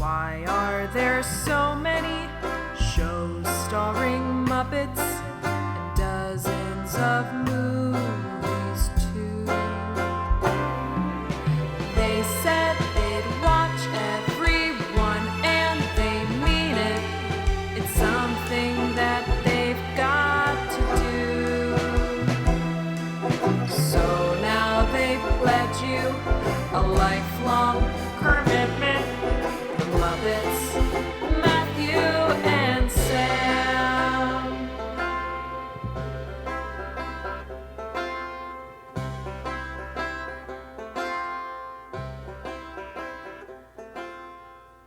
Why are there so many shows starring Muppets and dozens of movies too? They said they'd watch everyone and they mean it. It's something that they've got to do. So now they've pledged you a lifelong commitment. The Muppets, Matthew and Sam.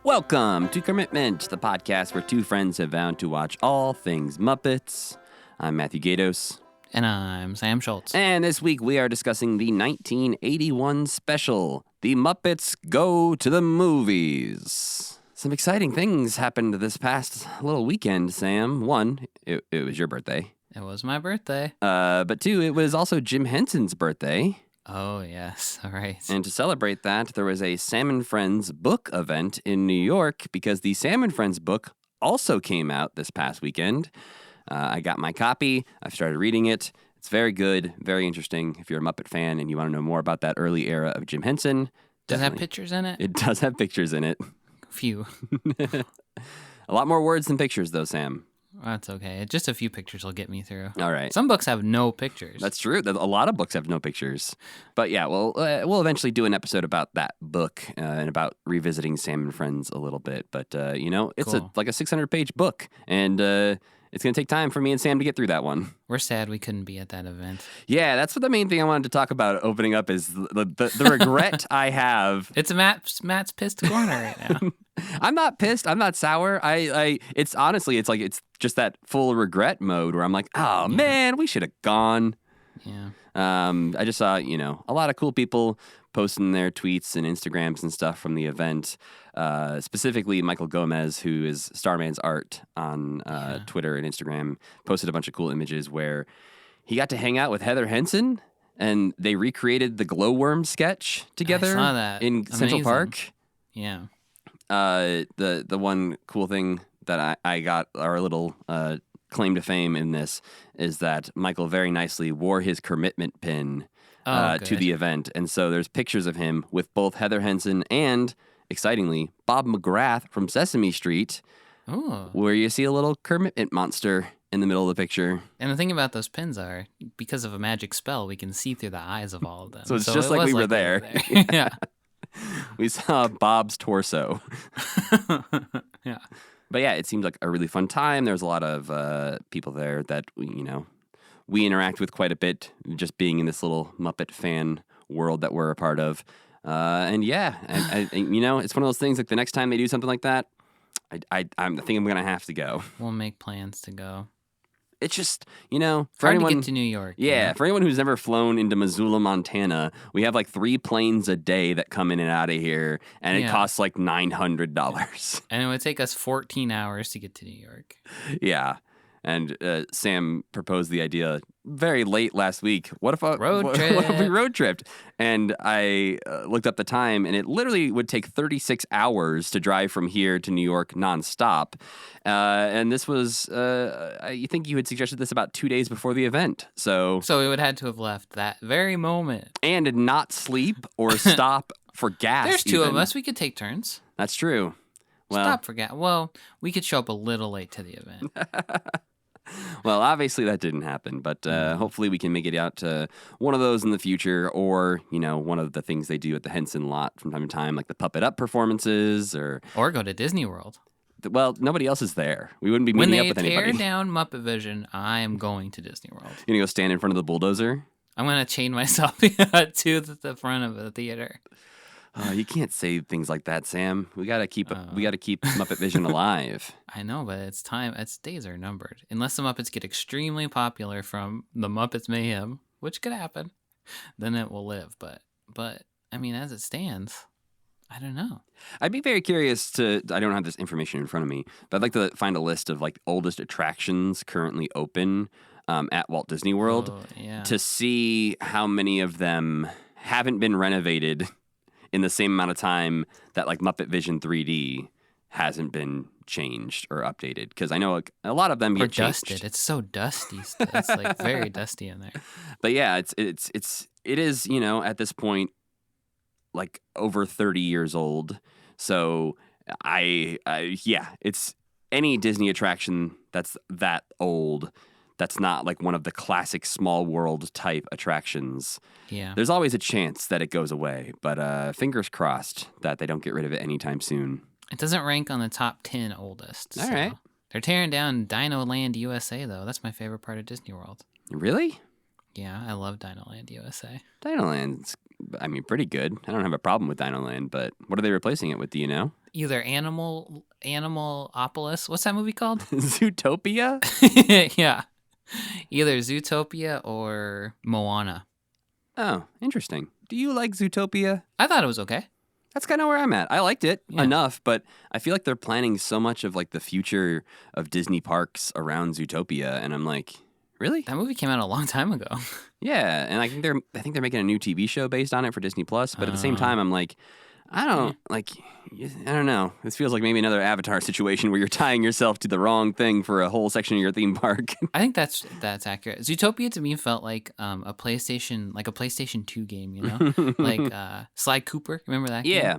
Welcome to Commitment, the podcast where two friends have vowed to watch all things Muppets. I'm Matthew Gatos. And I'm Sam Schultz. And this week we are discussing the 1981 special, The Muppets Go to the Movies. Some exciting things happened this past little weekend, Sam. One, it was your birthday. It was my birthday. But two, it was also Jim Henson's birthday. Oh, yes. All right. And to celebrate that, there was a Sam and Friends book event in New York because the Sam and Friends book also came out this past weekend. I got my copy. I've started reading it. It's very good, very interesting. If you're a Muppet fan and you want to know more about that early era of Jim Henson. Does it have pictures in it? It does have pictures in it. Few. A lot more words than pictures, though, Sam. That's okay. Just a few pictures will get me through. All right. Some books have no pictures. That's true. A lot of books have no pictures. But yeah, we'll eventually do an episode about that book and about revisiting Sam and Friends a little bit. But, it's Cool. like a 600-page book. And it's going to take time for me and Sam to get through that one. We're sad we couldn't be at that event. Yeah, that's what the main thing I wanted to talk about opening up is the regret I have. It's Matt's pissed corner right now. I'm not pissed. I'm not sour. It's honestly, it's just that full regret mode where I'm like, oh man, we should have gone. Yeah. I just saw, a lot of cool people posting their tweets and Instagrams and stuff from the event. Specifically, Michael Gomez, who is Starman's Art on Twitter and Instagram, posted a bunch of cool images where he got to hang out with Heather Henson and they recreated the glowworm sketch together I saw that. in Central Amazing. Park. Yeah. The one cool thing that I got our little claim to fame in this is that Michael very nicely wore his commitment pin to the event. And so there's pictures of him with both Heather Henson and, excitingly, Bob McGrath from Sesame Street, where you see a little commitment monster in the middle of the picture. And the thing about those pins are, because of a magic spell, we can see through the eyes of all of them. So it's just like we were there. Yeah. We saw Bob's torso. Yeah. But yeah, it seemed like a really fun time. There's a lot of people there that, we interact with quite a bit, just being in this little Muppet fan world that we're a part of. And it's one of those things, like the next time they do something like that, I think I'm going to have to go. We'll make plans to go. It's just, for Hard anyone to get to New York. Yeah, for anyone who's never flown into Missoula, Montana, we have like 3 planes a day that come in and out of here, and it costs like $900. And it would take us 14 hours to get to New York. Yeah. And Sam proposed the idea very late last week. What if Road trip. What if we road tripped? And I looked up the time, and it literally would take 36 hours to drive from here to New York nonstop. And this was, I think you had suggested this about 2 days before the event. So we would had to have left that very moment. And did not sleep or stop for gas. There's two even. of us. We could take turns. That's true. Well, Stop for gas. Well, we could show up a little late to the event. Well, obviously that didn't happen, but hopefully we can make it out to one of those in the future, or, one of the things they do at the Henson lot from time to time, like the Puppet Up performances, or go to Disney World. Well, nobody else is there. We wouldn't be meeting up with anybody. When they tear down Muppet Vision, I am going to Disney World. You're going to go stand in front of the bulldozer? I'm going to chain myself to the front of the theater. You can't say things like that, Sam. We gotta keep Muppet Vision alive. I know, but it's time. Its days are numbered. Unless the Muppets get extremely popular from the Muppets Mayhem, which could happen, then it will live. But I mean, as it stands, I don't know. I'd be very curious I don't have this information in front of me, but I'd like to find a list of like oldest attractions currently open at Walt Disney World to see how many of them haven't been renovated in the same amount of time that like Muppet Vision 3D hasn't been changed or updated, because I know a lot of them Or get changed. dusted. It's so dusty. It's like very dusty in there. But yeah, it is, you know, at this point, like over 30 years old. So yeah, it's any Disney attraction that's that old, that's not like one of the classic small world type attractions. Yeah. There's always a chance that it goes away, but fingers crossed that they don't get rid of it anytime soon. It doesn't rank on the top 10 oldest. All right. They're tearing down Dino Land USA, though. That's my favorite part of Disney World. Really? Yeah, I love Dino Land USA. Dino Land's, I mean, pretty good. I don't have a problem with Dino Land, but what are they replacing it with? Do you know? Either Animalopolis. What's that movie called? Zootopia? Yeah. Either Zootopia or Moana. Oh, interesting. Do you like Zootopia? I thought it was okay. That's kind of where I'm at. I liked it Yeah. enough, but I feel like they're planning so much of like the future of Disney parks around Zootopia, and I'm like, really? That movie came out a long time ago. Yeah, and I think they're making a new TV show based on it for Disney Plus, but at the same time, I'm like, I don't know. This feels like maybe another Avatar situation where you're tying yourself to the wrong thing for a whole section of your theme park. I think that's accurate. Zootopia to me felt like a PlayStation 2 game, you know? Like Sly Cooper, remember that game? Yeah.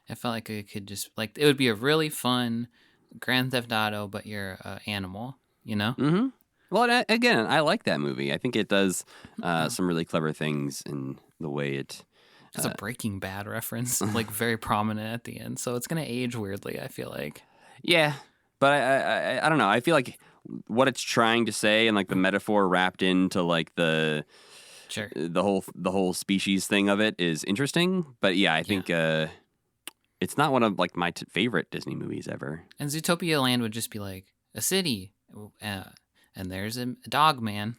It felt like it could just it would be a really fun Grand Theft Auto, but you're an animal, you know? Mm-hmm. Well, again, I like that movie. I think it does some really clever things in the way it... It's a Breaking Bad reference, like very prominent at the end. So it's going to age weirdly, I feel like. Yeah, but I don't know. I feel like what it's trying to say and like the metaphor wrapped into like the whole species thing of it is interesting. But yeah, I think it's not one of like my favorite Disney movies ever. And Zootopia Land would just be like a city, and there's a dog man.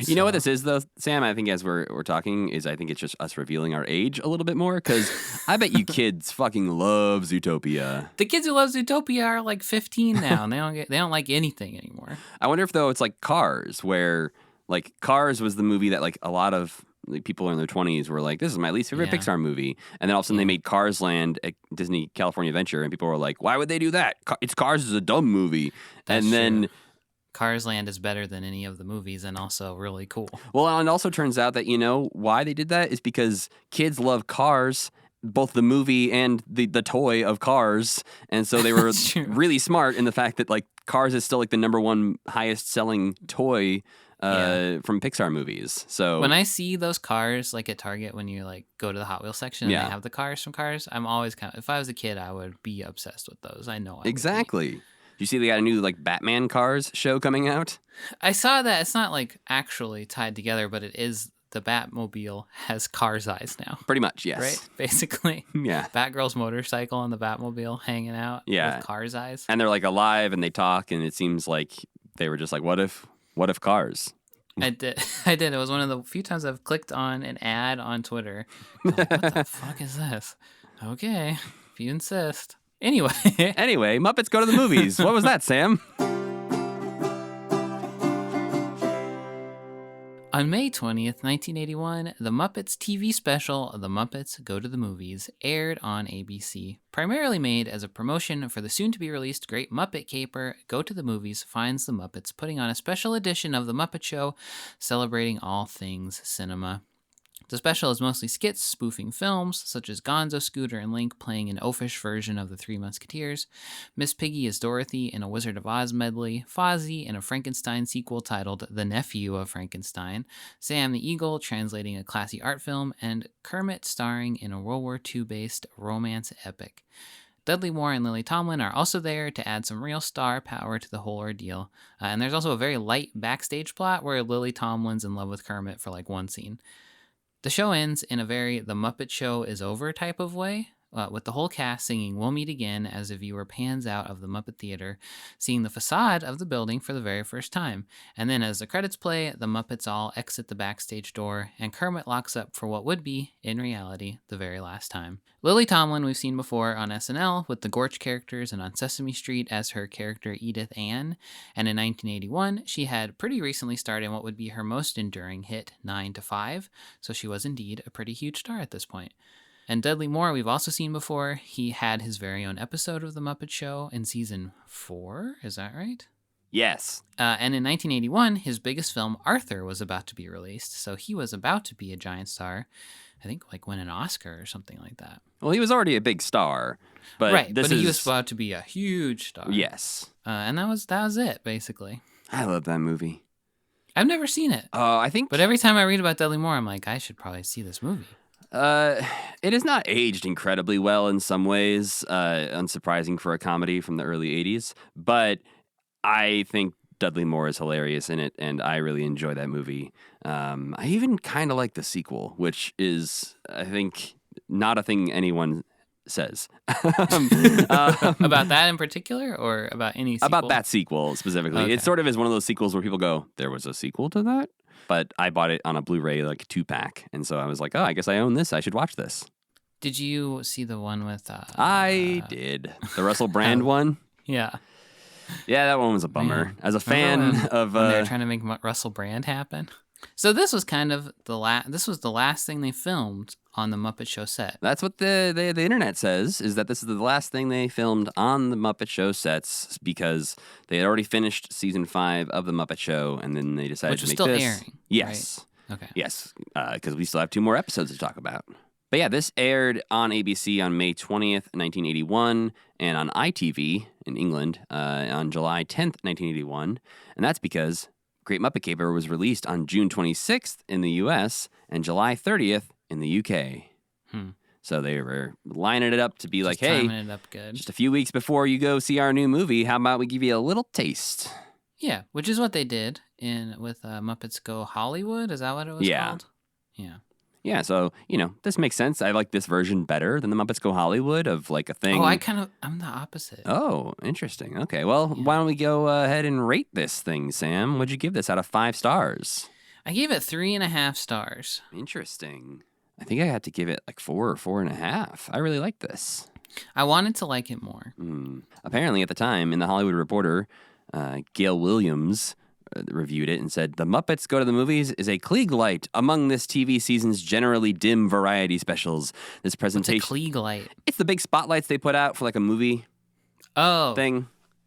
You know what this is, though, Sam? I think as we're talking, I think it's just us revealing our age a little bit more, because I bet you kids fucking love Zootopia. The kids who love Zootopia are like 15 now, and they don't like anything anymore. I wonder if, though, it's like Cars, where like Cars was the movie that like a lot of like, people in their 20s were like, this is my least favorite Pixar movie, and then all of a sudden they made Cars Land at Disney California Adventure, and people were like, why would they do that? Cars is a dumb movie. That's and then. True. Cars Land is better than any of the movies and also really cool. Well, and it also turns out that, you know, why they did that is because kids love Cars, both the movie and the toy of Cars. And so they were really smart in the fact that, like, Cars is still, like, the number one highest selling toy from Pixar movies. So when I see those cars, like, at Target, when you, like, go to the Hot Wheels section and they have the cars from Cars, I'm always if I was a kid, I would be obsessed with those. I know I Exactly. You see they got a new like Batman Cars show coming out? I saw that. It's not like actually tied together, but it is the Batmobile has Cars eyes now. Pretty much, yes. Right? Basically. Yeah. Batgirl's motorcycle and the Batmobile hanging out with Cars eyes. And they're like alive and they talk, and it seems like they were just like, what if Cars? I did. It was one of the few times I've clicked on an ad on Twitter. Like, what the fuck is this? Okay, if you insist. Anyway, Muppets Go to the Movies. What was that, Sam? On May 20th, 1981, the Muppets TV special, The Muppets Go to the Movies, aired on ABC. Primarily made as a promotion for the soon-to-be-released Great Muppet Caper, Go to the Movies finds the Muppets putting on a special edition of The Muppet Show, celebrating all things cinema. The special is mostly skits spoofing films, such as Gonzo, Scooter, and Link playing an oafish version of the Three Musketeers, Miss Piggy as Dorothy in a Wizard of Oz medley, Fozzie in a Frankenstein sequel titled The Nephew of Frankenstein, Sam the Eagle translating a classy art film, and Kermit starring in a World War II-based romance epic. Dudley Moore and Lily Tomlin are also there to add some real star power to the whole ordeal. And there's also a very light backstage plot where Lily Tomlin's in love with Kermit for like one scene. The show ends in a very The Muppet Show is over type of way, with the whole cast singing We'll Meet Again as the viewer pans out of the Muppet Theater, seeing the facade of the building for the very first time. And then as the credits play, the Muppets all exit the backstage door, and Kermit locks up for what would be, in reality, the very last time. Lily Tomlin we've seen before on SNL with the Gorch characters and on Sesame Street as her character Edith Ann, and in 1981 she had pretty recently starred in what would be her most enduring hit, 9 to 5, so she was indeed a pretty huge star at this point. And Dudley Moore, we've also seen before. He had his very own episode of The Muppet Show in season 4. Is that right? Yes. And in 1981, his biggest film, Arthur, was about to be released. So he was about to be a giant star. I think like win an Oscar or something like that. Well, he was already a big star. But right, but he was about to be a huge star. Yes. And that was it, basically. I love that movie. I've never seen it. Oh, I think... But every time I read about Dudley Moore, I'm like, I should probably see this movie. It has not aged incredibly well in some ways, unsurprising for a comedy from the early 80s. But I think Dudley Moore is hilarious in it, and I really enjoy that movie. I even kind of like the sequel, which is, I think, not a thing anyone says. About that in particular, or about any sequel? About that sequel specifically. Okay. It sort of is one of those sequels where people go, there was a sequel to that? But I bought it on a Blu-ray, like 2-pack. And so I was like, oh, I guess I own this. I should watch this. Did you see the one with... I did. The Russell Brand one? Yeah. Yeah, that one was a bummer. Man. As a fan of... when they were trying to make Russell Brand happen. So this was kind of this was the last thing they filmed on the Muppet Show set. That's what the internet says, is that this is the last thing they filmed on the Muppet Show sets because they had already finished season 5 of the Muppet Show, and then they decided to make this. Which was still airing. Yes. Right? Okay. Yes, because we still have 2 more episodes to talk about. But yeah, this aired on ABC on May 20th, 1981, and on ITV in England on July 10th, 1981. And that's because Great Muppet Caper was released on June 26th in the U.S. and July 30th in the U.K. So they were lining it up to be like, hey, timing it up good. Just a few weeks before you go see our new movie, how about we give you a little taste? Yeah, which is what they did with Muppets Go Hollywood. Is that what it was called? Yeah. Yeah, so, this makes sense. I like this version better than the Muppets Go Hollywood of like a thing. Oh, I'm the opposite. Oh, interesting. Okay, well, why don't we go ahead and rate this thing, Sam? What'd you give this out of 5 stars? I gave it 3.5 stars. Interesting. I think I had to give it like 4 or 4.5. I really like this. I wanted to like it more. Apparently, at the time, in the Hollywood Reporter, Gail Williams reviewed it and said, "The Muppets Go to the Movies is a Klieg light among this TV season's generally dim variety specials. This presentation..." What's a Klieg light? It's the big spotlights they put out for like a movie thing.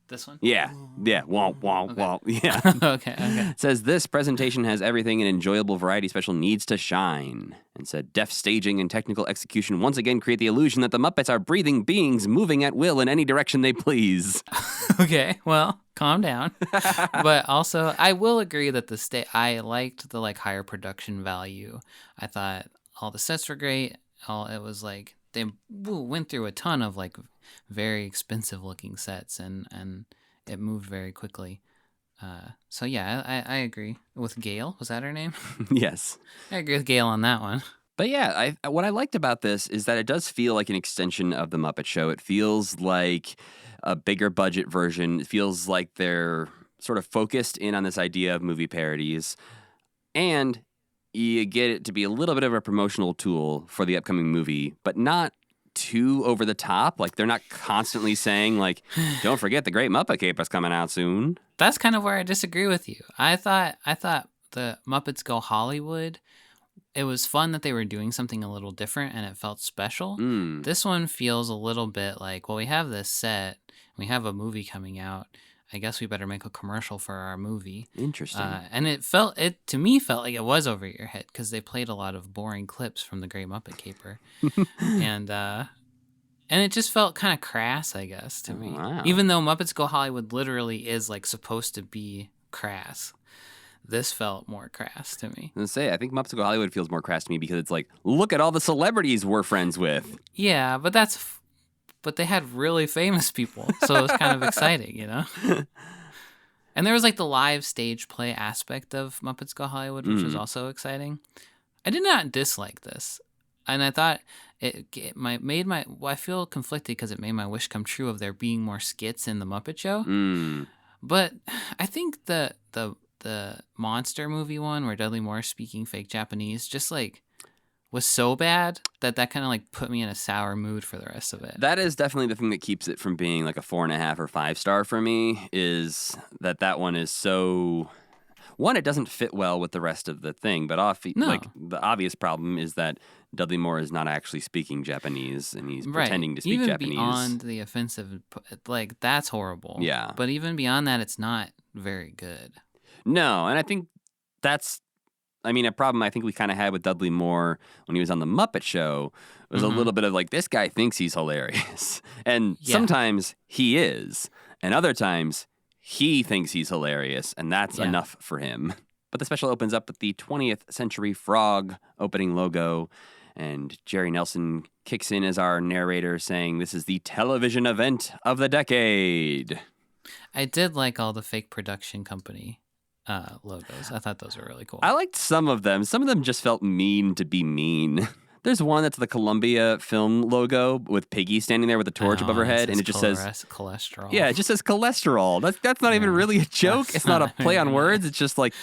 This one? Yeah. Yeah. Womp, womp, womp. Yeah. Okay. It says, "This presentation has everything an enjoyable variety special needs to shine." And said, "Deft staging and technical execution once again create the illusion that the Muppets are breathing beings moving at will in any direction they please." Okay, well, calm down. But also, I will agree that I liked the higher production value. I thought all the sets were great. It was like they went through a ton of very expensive looking sets, and it moved very quickly. So yeah, I agree with Gail. Was that her name? Yes. I agree with Gail on that one. But yeah, what I liked about this is that it does feel like an extension of the Muppet Show. It feels like a bigger budget version. It feels like they're sort of focused in on this idea of movie parodies. And you get it to be a little bit of a promotional tool for the upcoming movie, but not too over the top. Like, they're not constantly saying, don't forget the Great Muppet Caper's coming out soon. That's kind of where I disagree with you. I thought the Muppets Go Hollywood, it was fun that they were doing something a little different and it felt special. This one feels a little bit like, well, we have this set, we have a movie coming out. I guess we better make a commercial for our movie. Interesting. And it to me felt like it was over your head because they played a lot of boring clips from the Great Muppet Caper. And it just felt kind of crass, I guess, to me. Wow. Even though Muppets Go Hollywood literally is supposed to be crass. This felt more crass to me. I was gonna say, I think Muppets Go Hollywood feels more crass to me because it's like, look at all the celebrities we're friends with. Yeah, but they had really famous people, so it was kind of exciting, And there was the live stage play aspect of Muppets Go Hollywood, which was also exciting. I did not dislike this, and I thought I feel conflicted because it made my wish come true of there being more skits in the Muppet Show. But I think the monster movie one where Dudley Moore is speaking fake Japanese just was so bad that kind of put me in a sour mood for the rest of it. That is definitely the thing that keeps it from being a 4.5 or 5 star for me, is that one is so... one, it doesn't fit well with the rest of the thing, but No. the obvious problem is that Dudley Moore is not actually speaking Japanese, and he's Right. pretending to speak even Japanese. beyond the offensive, like, that's horrible. Yeah. But even beyond that, it's not very good. No, and I think that's, a problem I think we kind of had with Dudley Moore when he was on the Muppet Show was a little bit of like, this guy thinks he's hilarious. And sometimes he is. And other times he thinks he's hilarious, and that's enough for him. But the special opens up with the 20th Century Frog opening logo, and Jerry Nelson kicks in as our narrator saying, this is the television event of the decade. I did like all the fake production company logos. I thought those were really cool. I liked some of them. Some of them just felt mean to be mean. There's one that's the Columbia film logo with Piggy standing there with a torch above her head, and it just says cholesterol. Yeah, it just says cholesterol. That's not even really a joke. It's not a play on words. It's just like,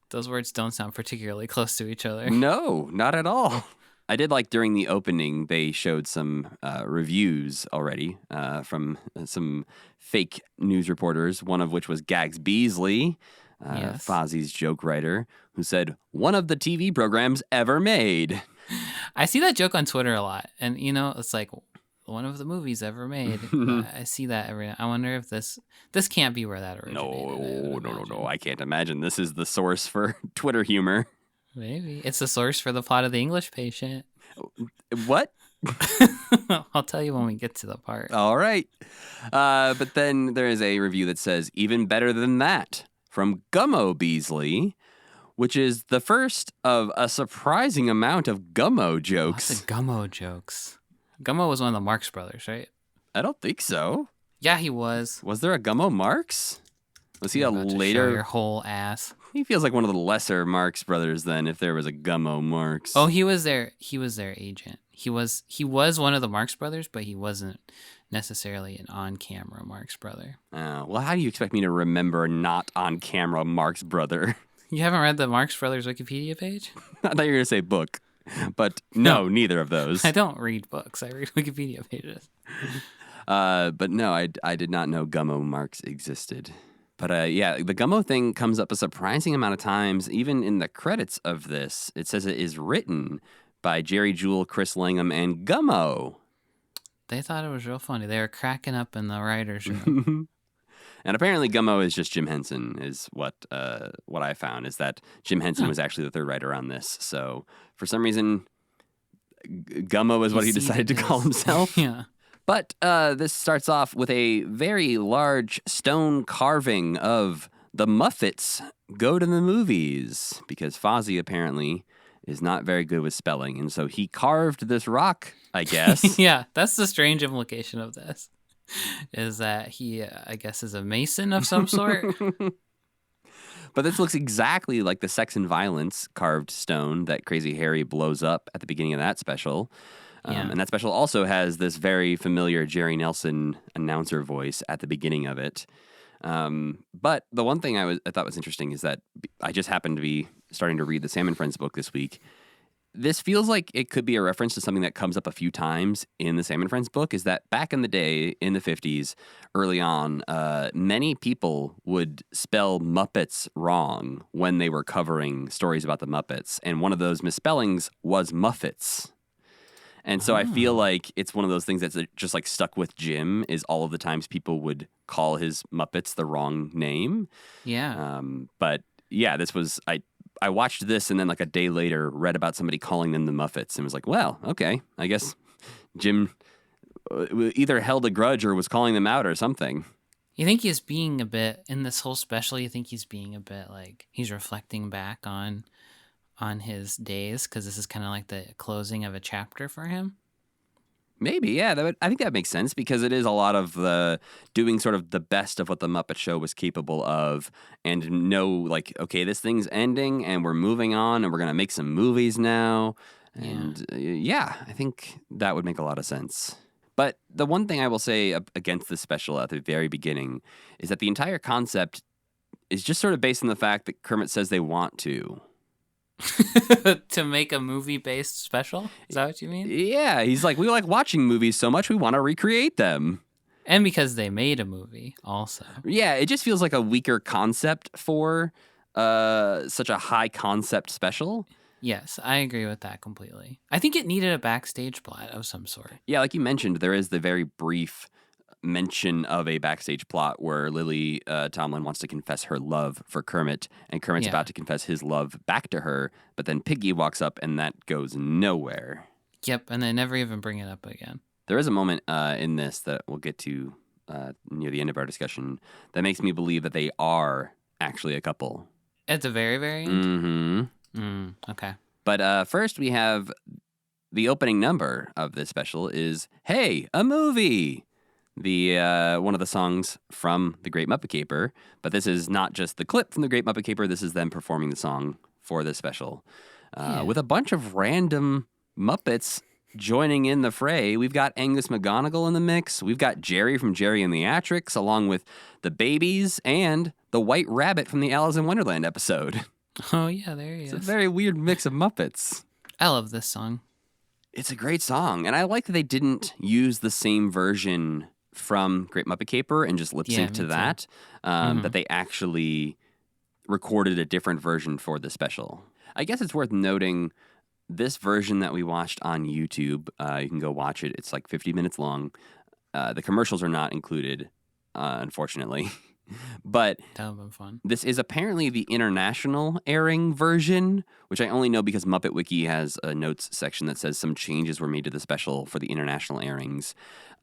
Those words don't sound particularly close to each other. No, not at all. I did like during the opening, they showed some reviews already from some fake news reporters, one of which was Gags Beasley, Fozzie's joke writer, who said, one of the TV programs ever made. I see that joke on Twitter a lot. And, it's like one of the movies ever made. I see that every I wonder if this can't be where that originated. No. I can't imagine. This is the source for Twitter humor. Maybe. It's the source for the plot of The English Patient. What? I'll tell you when we get to the part. All right. But then there is a review that says, even better than that, from Gummo Beasley, which is the first of a surprising amount of Gummo jokes. Lots of Gummo jokes. Gummo was one of the Marx brothers, right? I don't think so. Yeah, he was. Was there a Gummo Marx? Was he a later? Show your whole ass. He feels like one of the lesser Marx brothers then, if there was a Gummo Marx. Oh, he was their agent. He was one of the Marx brothers, but he wasn't necessarily an on-camera Marx brother. Well, how do you expect me to remember a not on-camera Marx brother? You haven't read the Marx Brothers Wikipedia page? I thought you were going to say book, but no, neither of those. I don't read books. I read Wikipedia pages. But no, I did not know Gummo Marx existed. But the Gummo thing comes up a surprising amount of times, even in the credits of this. It says it is written by Jerry Jewell, Chris Langham, and Gummo. They thought it was real funny. They were cracking up in the writer's room. And apparently Gummo is just Jim Henson, is what I found, is that Jim Henson was actually the third writer on this. So for some reason, Gummo is what he decided to call himself. Yeah. But this starts off with a very large stone carving of the Muppets go to the movies, because Fozzie apparently is not very good with spelling. And so he carved this rock, I guess. Yeah, that's the strange implication of this. Is that he, I guess, is a mason of some sort. But this looks exactly like the Sex and Violence carved stone that Crazy Harry blows up at the beginning of that special. And that special also has this very familiar Jerry Nelson announcer voice at the beginning of it. But the one thing I thought was interesting is that I just happened to be starting to read the Sam and Friends book this week. This feels like it could be a reference to something that comes up a few times in the Sam and Friends book, is that back in the day, in the 50s, early on, many people would spell Muppets wrong when they were covering stories about the Muppets. And one of those misspellings was Muffets. And so I feel like it's one of those things that's just like stuck with Jim, is all of the times people would call his Muppets the wrong name. Yeah. But yeah, this was, I watched this and then like a day later read about somebody calling them the Muffets and was like, well, okay, I guess Jim either held a grudge or was calling them out or something. You think he's being a bit, in this whole special, you think he's being a bit like, he's reflecting back on his days, because this is kind of like the closing of a chapter for him? Maybe, yeah. I think that makes sense, because it is a lot of the doing sort of the best of what the Muppet Show was capable of, and know, like, okay, this thing's ending, and we're moving on, and we're going to make some movies now. And I think that would make a lot of sense. But the one thing I will say against this special at the very beginning is that the entire concept is just sort of based on the fact that Kermit says they want to. To make a movie-based special? Is that what you mean? Yeah, he's like, we like watching movies so much we want to recreate them. And because they made a movie also. Yeah, it just feels like a weaker concept for such a high concept special. Yes, I agree with that completely. I think it needed a backstage plot of some sort. Yeah, like you mentioned, there is the very brief mention of a backstage plot where Lily Tomlin wants to confess her love for Kermit, and Kermit's Yeah. about to confess his love back to her, but then Piggy walks up, and that goes nowhere. Yep, and they never even bring it up again. There is a moment in this that we'll get to near the end of our discussion that makes me believe that they are actually a couple. At the very, very end? Okay. But first, we have the opening number of this special is "Hey, a Movie." The one of the songs from the Great Muppet Caper, but this is not just the clip from the Great Muppet Caper. This is them performing the song for this special with a bunch of random Muppets joining in the fray. We've got Angus McGonagall in the mix. We've got Jerry from Jerry and the Atrics, along with the babies and the White Rabbit from the Alice in Wonderland episode. Oh, yeah, there he It's is. a very weird mix of Muppets. I love this song. It's a great song, and I like that they didn't use the same version from Great Muppet Caper and just lip sync me to too. that. That they actually recorded a different version for the special. I guess it's worth noting this version that we watched on YouTube. You can go watch it. It's like 50 minutes long. The commercials are not included, unfortunately. But That would have been fun. this is apparently the international airing version, which I only know because Muppet Wiki has a notes section that says some changes were made to the special for the international airings.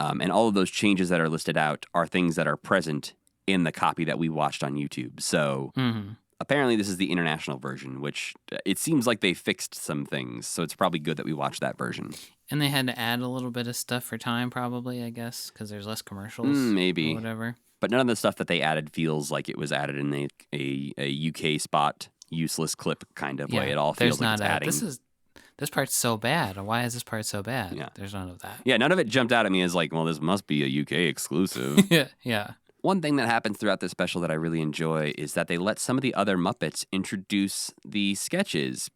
And all of those changes that are listed out are things that are present in the copy that we watched on YouTube. So apparently this is the international version, which it seems like they fixed some things. So it's probably good that we watched that version. And they had to add a little bit of stuff for time, probably, I guess, because there's less commercials. Maybe. Or whatever. But none of the stuff that they added feels like it was added in a UK spot, useless clip kind of way. It all feels like it's adding. This part's so bad. Why is this part so bad? Yeah. There's none of that. Yeah, none of it jumped out at me as like, well, this must be a UK exclusive. Yeah. One thing that happens throughout this special that I really enjoy is that they let some of the other Muppets introduce the sketches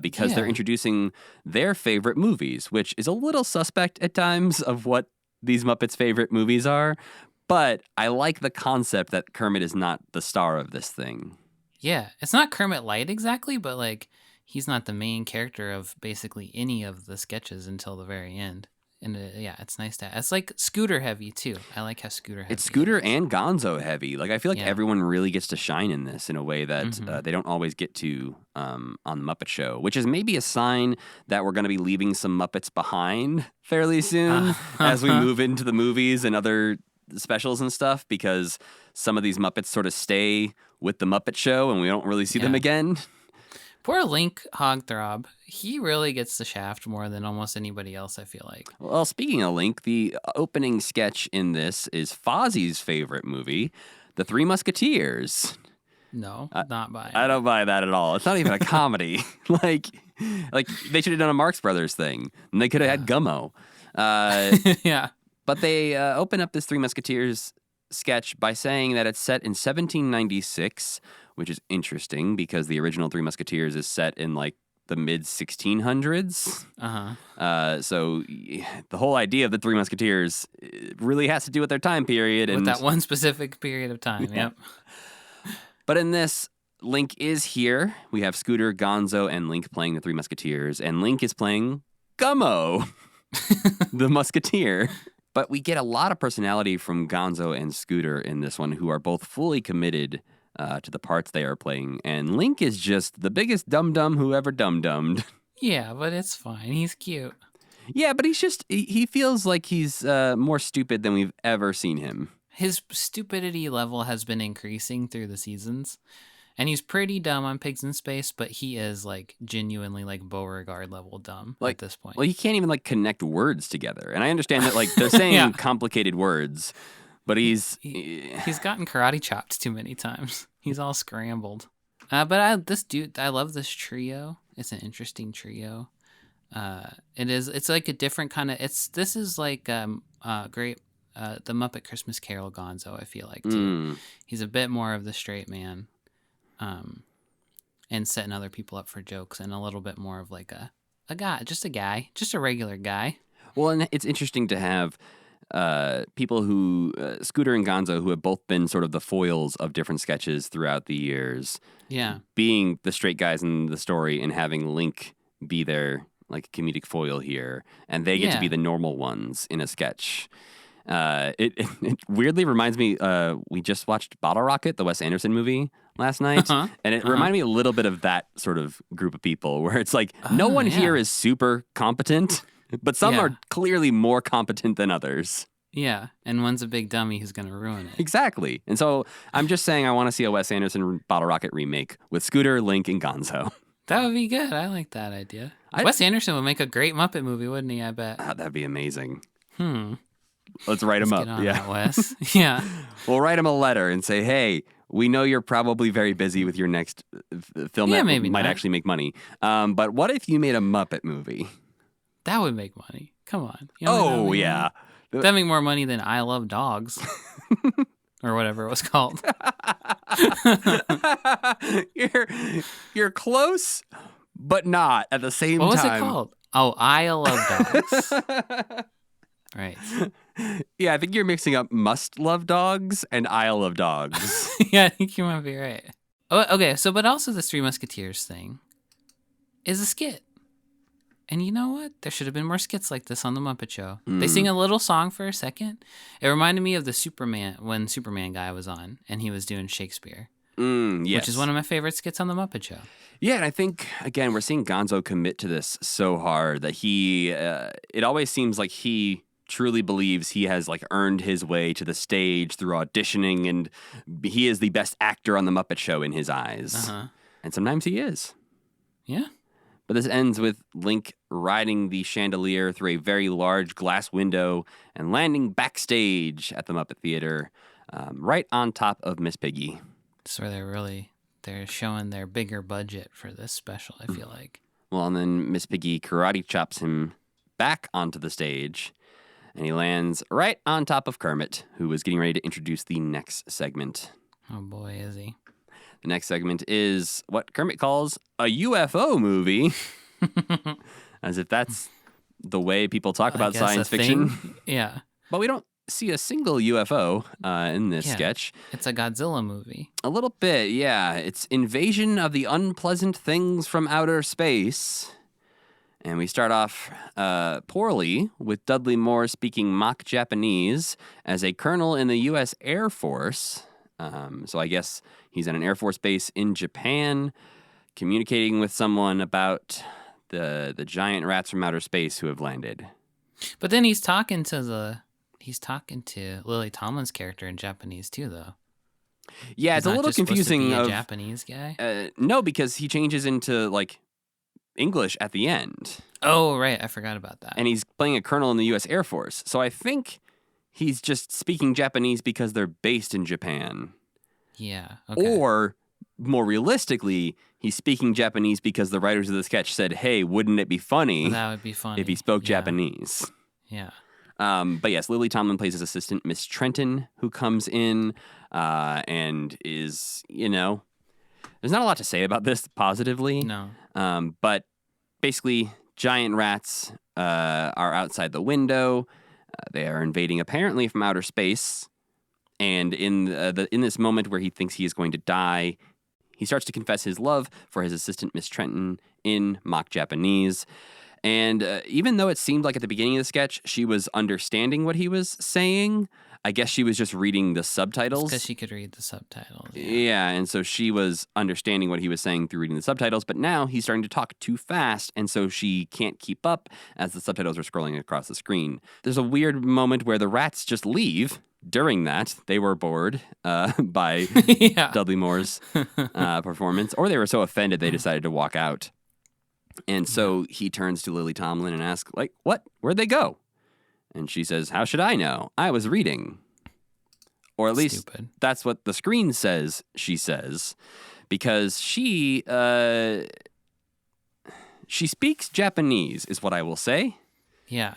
because they're introducing their favorite movies, which is a little suspect at times of what these Muppets' favorite movies are. But I like the concept that Kermit is not the star of this thing. Yeah. It's not Kermit Light exactly, but like he's not the main character of basically any of the sketches until the very end. And it's nice to. It's like Scooter heavy too. I like how Scooter heavy. It's Scooter and Gonzo heavy. Like I feel like Yeah. everyone really gets to shine in this in a way that they don't always get to on the Muppet Show, which is maybe a sign that we're going to be leaving some Muppets behind fairly soon as we move into the movies and other specials and stuff, because some of these Muppets sort of stay with the Muppet Show and we don't really see them again. Poor Link Hogthrob. He really gets the shaft more than almost anybody else, I feel like. Well, speaking of Link, the opening sketch in this is Fozzie's favorite movie, The Three Musketeers. No, not by. I don't buy that at all. It's not even a comedy. like they should have done a Marx Brothers thing, and they could have had Gummo. Yeah. But they open up this Three Musketeers sketch by saying that it's set in 1796, which is interesting because the original Three Musketeers is set in like the mid 1600s. So the whole idea of the Three Musketeers really has to do with their time period. With and that one specific period of time, yep. But in this, Link is here. We have Scooter, Gonzo, and Link playing the Three Musketeers, and Link is playing Gummo, the Musketeer. But we get a lot of personality from Gonzo and Scooter in this one, who are both fully committed to the parts they are playing. And Link is just the biggest dum-dum who ever dum-dummed. Yeah, but it's fine. He's cute. Yeah, but he feels like he's more stupid than we've ever seen him. His stupidity level has been increasing through the seasons. And he's pretty dumb on Pigs in Space, but he is like genuinely like Beauregard level dumb at this point. Well, he can't even like connect words together. And I understand that like they're saying complicated words, but he's gotten karate chopped too many times. He's all scrambled. But I love this trio. It's an interesting trio. It's like a different kind of. This is like great. The Muppet Christmas Carol Gonzo, I feel like too. He's a bit more of the straight man. And setting other people up for jokes, and a little bit more of like a guy, just a regular guy. Well, and it's interesting to have people who, Scooter and Gonzo, who have both been sort of the foils of different sketches throughout the years. Yeah. Being the straight guys in the story and having Link be their like comedic foil here. And they get to be the normal ones in a sketch. It weirdly reminds me, we just watched Bottle Rocket, the Wes Anderson movie, last night. And it reminded me a little bit of that sort of group of people where it's like, no one here is super competent, but some are clearly more competent than others. Yeah, and one's a big dummy who's going to ruin it. Exactly. And so I'm just saying I want to see a Wes Anderson Bottle Rocket remake with Scooter, Link, and Gonzo. That would be good. I like that idea. Wes Anderson would make a great Muppet movie, wouldn't he? I bet. That'd be amazing. Let's write him up. Get on that, Wes. Yeah. We'll write him a letter and say, hey, we know you're probably very busy with your next film that might actually make money. But what if you made a Muppet movie? That would make money. Come on. You know yeah. That'd make more money than I Love Dogs. Or whatever it was called. You're close, but not at the same time. What was it called? Oh, I Love Dogs. Right. Yeah, I think you're mixing up Must Love Dogs and Isle of Dogs. Yeah, I think you might be right. Oh, okay, so but also this Three Musketeers thing is a skit. And you know what? There should have been more skits like this on the Muppet Show. They sing a little song for a second. It reminded me of the when Superman guy was on and he was doing Shakespeare. Yes. Which is one of my favorite skits on the Muppet Show. Yeah, and I think, again, we're seeing Gonzo commit to this so hard that it always seems like he truly believes he has like earned his way to the stage through auditioning, and he is the best actor on the Muppet Show in his eyes. And sometimes he is. Yeah. But this ends with Link riding the chandelier through a very large glass window and landing backstage at the Muppet Theater, right on top of Miss Piggy. That's where they're showing their bigger budget for this special, I feel like. Well, and then Miss Piggy karate chops him back onto the stage, and he lands right on top of Kermit, who was getting ready to introduce the next segment. Oh boy, is he. The next segment is what Kermit calls a UFO movie. As if that's the way people talk about science fiction. Yeah. But we don't see a single UFO in this sketch. It's a Godzilla movie. A little bit, yeah. It's Invasion of the Unpleasant Things from Outer Space. And we start off poorly with Dudley Moore speaking mock Japanese as a colonel in the U.S. Air Force. So I guess he's at an Air Force base in Japan, communicating with someone about the giant rats from outer space who have landed. But then he's talking to Lily Tomlin's character in Japanese too, though. Yeah, it's a little confusing. Supposed to be a Japanese guy? No, because he changes into like English at the end. Oh, right. I forgot about that. And he's playing a colonel in the U.S. Air Force. So I think he's just speaking Japanese because they're based in Japan. Yeah. Okay. Or more realistically, he's speaking Japanese because the writers of the sketch said, hey, wouldn't it be funny? Well, that would be funny if he spoke Japanese. Yeah. But yes, Lily Tomlin plays his assistant, Miss Trenton, who comes in and is, there's not a lot to say about this positively. No. But basically, giant rats are outside the window. They are invading apparently from outer space. And in this moment where he thinks he is going to die, he starts to confess his love for his assistant, Miss Trenton, in mock Japanese. And even though it seemed like at the beginning of the sketch she was understanding what he was saying, I guess she was just reading the subtitles. Because she could read the subtitles. Yeah, and so she was understanding what he was saying through reading the subtitles, but now he's starting to talk too fast, and so she can't keep up as the subtitles are scrolling across the screen. There's a weird moment where the rats just leave. During that, they were bored by Dudley Moore's performance, or they were so offended they decided to walk out. And so he turns to Lily Tomlin and asks, like, what? Where'd they go? And she says, how should I know? I was reading. Or at least that's what the screen says, she says. Because she speaks Japanese, is what I will say. Yeah.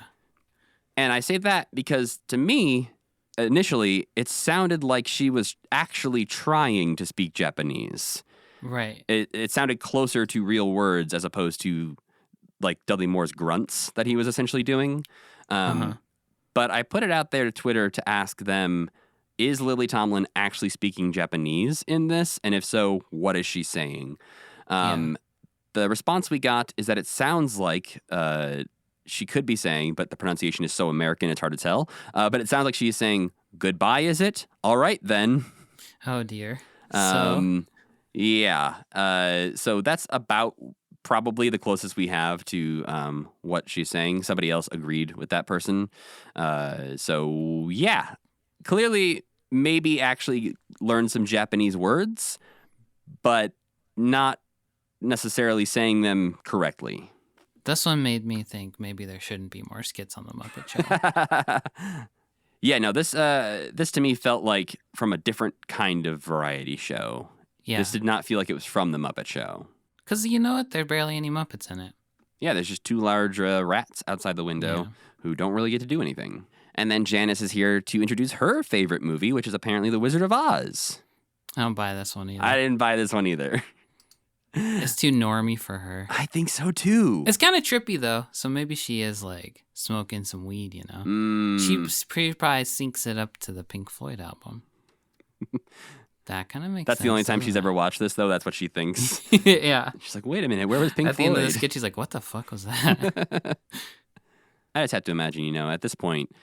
And I say that because, to me, initially, it sounded like she was actually trying to speak Japanese. Right. It sounded closer to real words as opposed to, like, Dudley Moore's grunts that he was essentially doing. But I put it out there to Twitter to ask them, is Lily Tomlin actually speaking Japanese in this? And if so, what is she saying? The response we got is that it sounds like she could be saying, but the pronunciation is so American, it's hard to tell. But it sounds like she's saying, goodbye, is it? All right, then. Oh, dear. Yeah. So that's about probably the closest we have to what she's saying. Somebody else agreed with that person. So, yeah. Clearly, maybe actually learn some Japanese words, but not necessarily saying them correctly. This one made me think maybe there shouldn't be more skits on the Muppet Show. Yeah, no, this to me felt like from a different kind of variety show. Yeah. This did not feel like it was from the Muppet Show. Because you know what? There are barely any Muppets in it. Yeah, there's just two large rats outside the window who don't really get to do anything. And then Janice is here to introduce her favorite movie, which is apparently The Wizard of Oz. I don't buy this one either. I didn't buy this one either. It's too normie for her. I think so too. It's kind of trippy though, so maybe she is like smoking some weed, you know? She probably syncs it up to the Pink Floyd album. That kind of makes sense. That's the only time she's ever watched this, though. That's what she thinks. Yeah. She's like, wait a minute, where was Pink Floyd? At the end of the skit, she's like, what the fuck was that? I just have to imagine, at this point,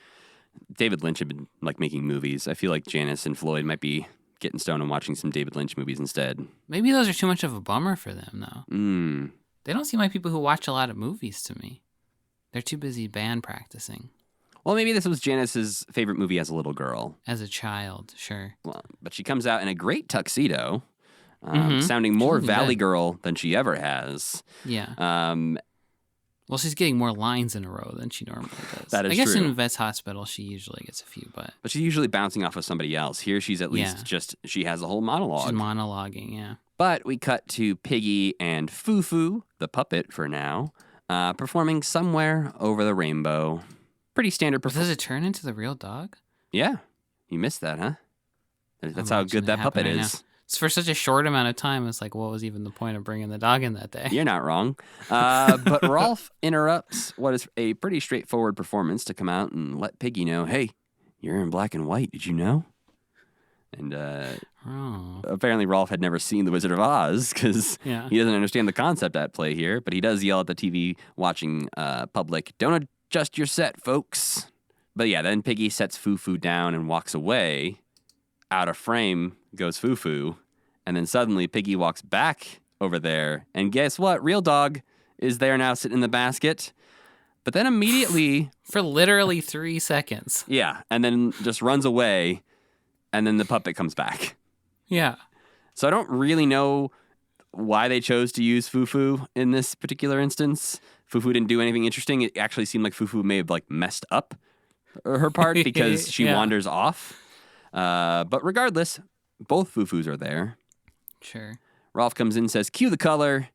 David Lynch had been like making movies. I feel like Janice and Floyd might be getting stoned and watching some David Lynch movies instead. Maybe those are too much of a bummer for them, though. They don't seem like people who watch a lot of movies to me. They're too busy band practicing. Well, maybe this was Janice's favorite movie as a little girl. As a child, sure. Well, but she comes out in a great tuxedo, sounding more Valley Girl than she ever has. Yeah. Well, she's getting more lines in a row than she normally does. That is I guess true. in Vet's Hospital, she usually gets a few, but she's usually bouncing off of somebody else. Here, she's at least she has a whole monologue. She's monologuing, yeah. But we cut to Piggy and Foo-Foo, the puppet for now, performing Somewhere Over the Rainbow. Pretty standard performance. Does it turn into the real dog? Yeah. You missed that, huh? That's how good that puppet is. It's for such a short amount of time. It's like, what was even the point of bringing the dog in that day? You're not wrong. But Rolf interrupts what is a pretty straightforward performance to come out and let Piggy know, hey, you're in black and white. Did you know? And apparently Rolf had never seen The Wizard of Oz because he doesn't understand the concept at play here. But he does yell at the TV watching public, don't adjust your set, folks. But yeah, then Piggy sets Foo-Foo down and walks away. Out of frame goes Foo-Foo. And then suddenly Piggy walks back over there. And guess what? Real dog is there now sitting in the basket. But then immediately... For literally 3 seconds. Yeah. And then just runs away. And then the puppet comes back. Yeah. So I don't really know why they chose to use Foo-Foo in this particular instance. Foo-Foo didn't do anything interesting. It actually seemed like Foo-Foo may have like messed up her part because she wanders off. But regardless, both Foo-Foos are there. Sure. Rolf comes in and says, cue the color.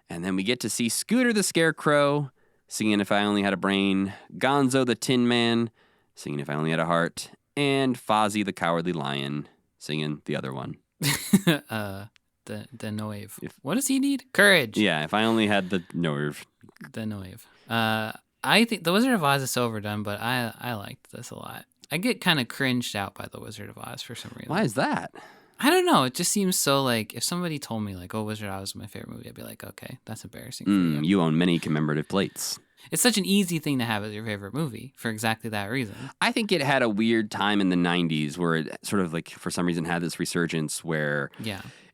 And then we get to see Scooter the Scarecrow singing If I Only Had a Brain, Gonzo the Tin Man singing If I Only Had a Heart, and Fozzie the Cowardly Lion singing the other one. The Noive. What does he need? Courage. Yeah, If I Only Had the Nerve. The Noive. I think The Wizard of Oz is so overdone, but I liked this a lot. I get kind of cringed out by The Wizard of Oz for some reason. Why is that? I don't know. It just seems so like, if somebody told me like, oh, Wizard of Oz is my favorite movie, I'd be like, okay, that's embarrassing for you. You own many commemorative plates. It's such an easy thing to have as your favorite movie for exactly that reason. I think it had a weird time in the 90s where it sort of like, for some reason, had this resurgence where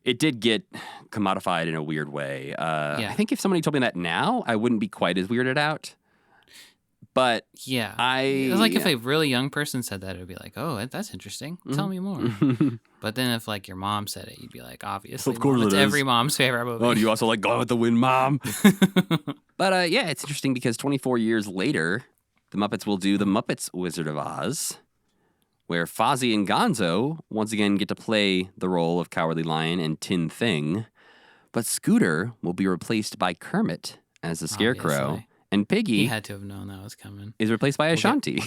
it did get commodified in a weird way. I think if somebody told me that now, I wouldn't be quite as weirded out. But it was like if a really young person said that, it would be like, oh, that's interesting. Tell me more. But then if like your mom said it, you'd be like, obviously, of course it's every mom's favorite movie. Oh, do you also like Gone with the Wind, Mom? But it's interesting because 24 years later, the Muppets will do The Muppets Wizard of Oz, where Fozzie and Gonzo once again get to play the role of Cowardly Lion and Tin Thing. But Scooter will be replaced by Kermit as the Scarecrow. Obviously. And Piggy He had to have known that was coming. is replaced by Ashanti.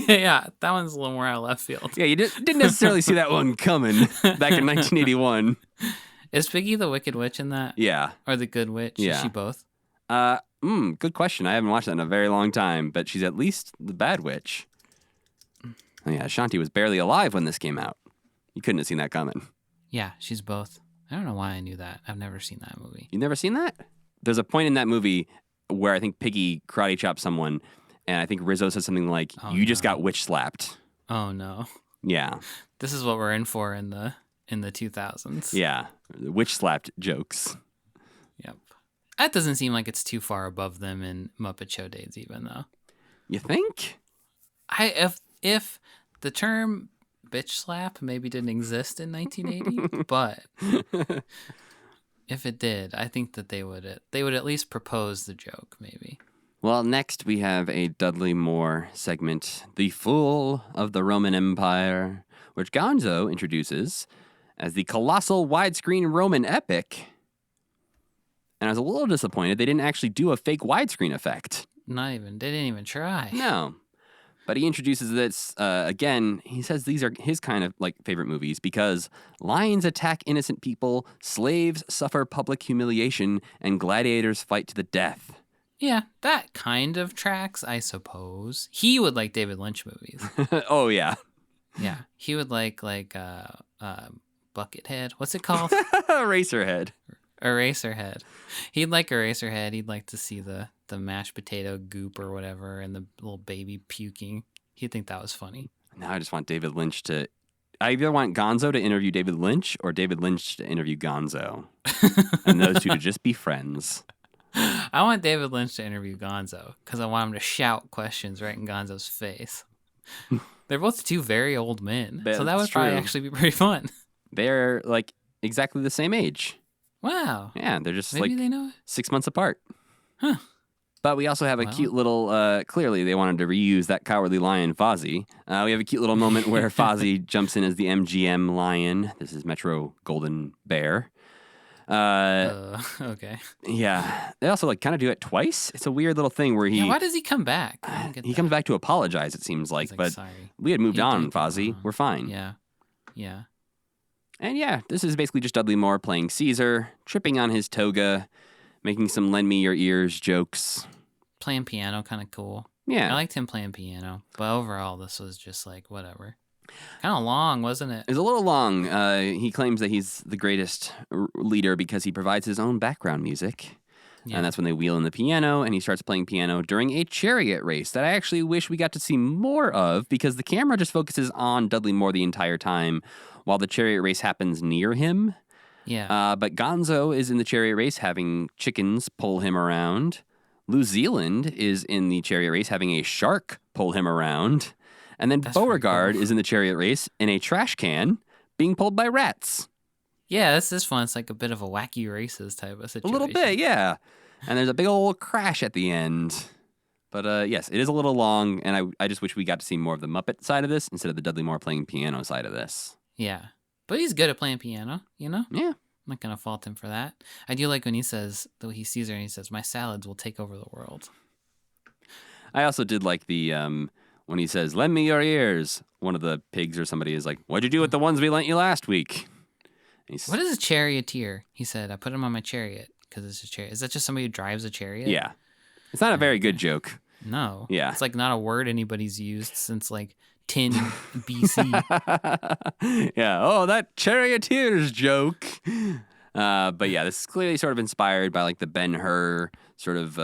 Yeah, that one's a little more out of left field. Yeah, you didn't necessarily see that one coming back in 1981. Is Piggy the Wicked Witch in that? Yeah. Or the Good Witch? Yeah. Is she both? Good question. I haven't watched that in a very long time, but she's at least the bad witch. Oh, yeah, Shanti was barely alive when this came out. You couldn't have seen that coming. Yeah, she's both. I don't know why I knew that. I've never seen that movie. You never seen that? There's a point in that movie where I think Piggy karate chops someone, and I think Rizzo says something like, "You just got witch slapped." Oh no. Yeah. This is what we're in for in the 2000s. Yeah. Witch slapped jokes. Yep. That doesn't seem like it's too far above them in Muppet Show days, even though. You think? If the term bitch slap maybe didn't exist in 1980, but if it did, I think that they would at least propose the joke, maybe. Well, next we have a Dudley Moore segment, The Fool of the Roman Empire, which Gonzo introduces as the colossal widescreen Roman epic. And I was a little disappointed they didn't actually do a fake widescreen effect. They didn't even try. No. But he introduces this, again, he says these are his kind of, favorite movies because lions attack innocent people, slaves suffer public humiliation, and gladiators fight to the death. Yeah, that kind of tracks, I suppose. He would like David Lynch movies. Oh, yeah. Yeah, he would like Buckethead. What's it called? Eraserhead. Eraserhead. He'd like Eraserhead. He'd like to see the mashed potato goop or whatever and the little baby puking. He'd think that was funny. Now I just want David Lynch to... I either want Gonzo to interview David Lynch or David Lynch to interview Gonzo. And those two to just be friends. I want David Lynch to interview Gonzo because I want him to shout questions right in Gonzo's face. They're both two very old men. So that would probably actually be pretty fun. They're exactly the same age. Wow. Yeah, they're just Maybe they know it. 6 months apart. Huh. But we also have a cute little, clearly they wanted to reuse that cowardly lion, Fozzie. We have a cute little moment where Fozzie jumps in as the MGM lion. This is Metro Golden Bear. Okay. Yeah. They also kind of do it twice. It's a weird little thing where why does he come back? I don't get he that. comes back to apologize, it seems like. But sorry. we had moved on, Fozzie. We're fine. Yeah. Yeah. And yeah, this is basically just Dudley Moore playing Caesar, tripping on his toga, making some lend me your ears jokes. Playing piano, kind of cool. Yeah. I liked him playing piano, but overall, this was just whatever. Kind of long, wasn't it? It was a little long. He claims that he's the greatest leader because he provides his own background music. Yeah. And that's when they wheel in the piano, and he starts playing piano during a chariot race that I actually wish we got to see more of because the camera just focuses on Dudley Moore the entire time while the chariot race happens near him. Yeah. But Gonzo is in the chariot race having chickens pull him around. New Zealand is in the chariot race having a shark pull him around. And then Beauregard is in the chariot race in a trash can being pulled by rats. Yeah, this is fun. It's like a bit of a wacky races type of situation. A little bit, yeah. And there's a big old crash at the end. But yes, it is a little long, and I just wish we got to see more of the Muppet side of this instead of the Dudley Moore playing piano side of this. Yeah. But he's good at playing piano, you know? Yeah. I'm not going to fault him for that. I do like when he says, though he sees her and he says, my salads will take over the world. I also did like the, when he says, lend me your ears, one of the pigs or somebody is like, what'd you do with the ones we lent you last week? What is a charioteer? He said, I put him on my chariot because it's a chariot. Is that just somebody who drives a chariot? Yeah. It's not a very good joke. No. Yeah. It's not a word anybody's used since 10 BC. Yeah. Oh, that charioteers joke. But yeah, this is clearly sort of inspired by the Ben-Hur sort of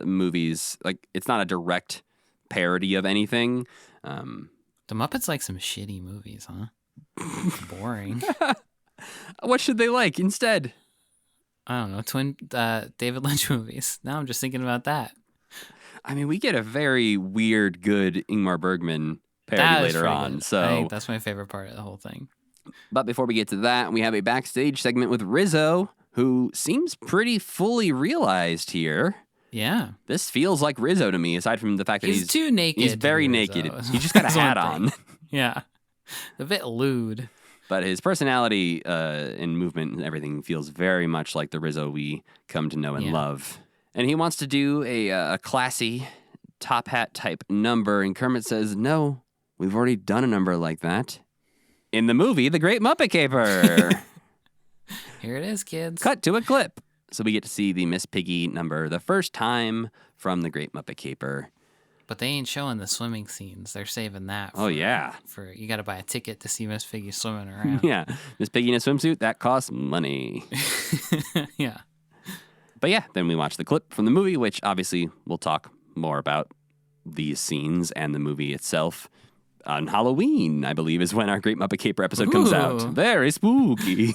movies. It's not a direct parody of anything. The Muppets like some shitty movies, huh? Boring. What should they like instead? I don't know. David Lynch movies. Now I'm just thinking about that. I mean, we get a very weird, good Ingmar Bergman parody later on. So I think that's my favorite part of the whole thing. But before we get to that, we have a backstage segment with Rizzo, who seems pretty fully realized here. Yeah. This feels like Rizzo to me, aside from the fact that he's too naked. He's very naked. He just got a hat on. Yeah. A bit lewd. But his personality and movement and everything feels very much like the Rizzo we come to know and love. And he wants to do a classy top hat type number. And Kermit says, no, we've already done a number like that in the movie The Great Muppet Caper. Here it is, kids. Cut to a clip. So we get to see the Miss Piggy number the first time from The Great Muppet Caper. But they ain't showing the swimming scenes. They're saving that. Oh, yeah. For you got to buy a ticket to see Miss Piggy swimming around. Yeah. Miss Piggy in a swimsuit, that costs money. Yeah. But yeah, then we watch the clip from the movie, which obviously we'll talk more about these scenes and the movie itself on Halloween, I believe, is when our Great Muppet Caper episode comes out. Ooh. Very spooky.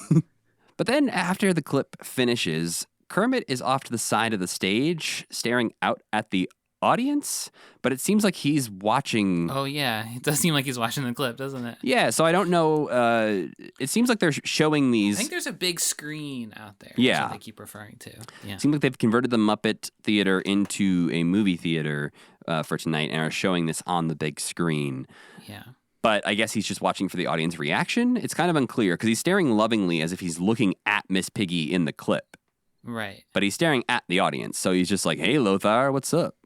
But then after the clip finishes, Kermit is off to the side of the stage, staring out at the audience, but it seems like he's watching. Oh, yeah. It does seem like he's watching the clip, doesn't it? Yeah, so I don't know. It seems like they're showing these. I think there's a big screen out there. Yeah. That's what they keep referring to. Yeah. It seems like they've converted the Muppet Theater into a movie theater for tonight and are showing this on the big screen. Yeah. But I guess he's just watching for the audience reaction. It's kind of unclear because he's staring lovingly as if he's looking at Miss Piggy in the clip. Right. But he's staring at the audience. So he's just like, hey, Lothar, what's up?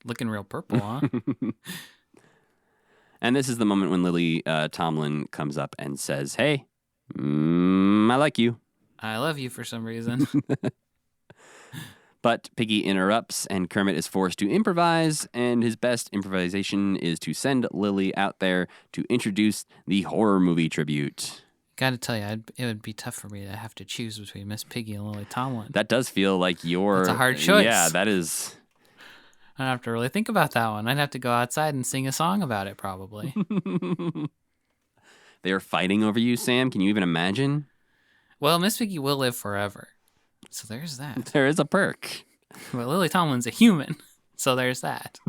Looking real purple, huh? And this is the moment when Lily Tomlin comes up and says, hey, I like you. I love you for some reason. But Piggy interrupts, and Kermit is forced to improvise, and his best improvisation is to send Lily out there to introduce the horror movie tribute. Gotta tell you, it would be tough for me to have to choose between Miss Piggy and Lily Tomlin. That does feel like It's a hard choice. Yeah, that is. I'd have to really think about that one. I'd have to go outside and sing a song about it, probably. They're fighting over you, Sam. Can you even imagine? Well, Miss Piggy will live forever. So there's that. There is a perk. But Lily Tomlin's a human. So there's that.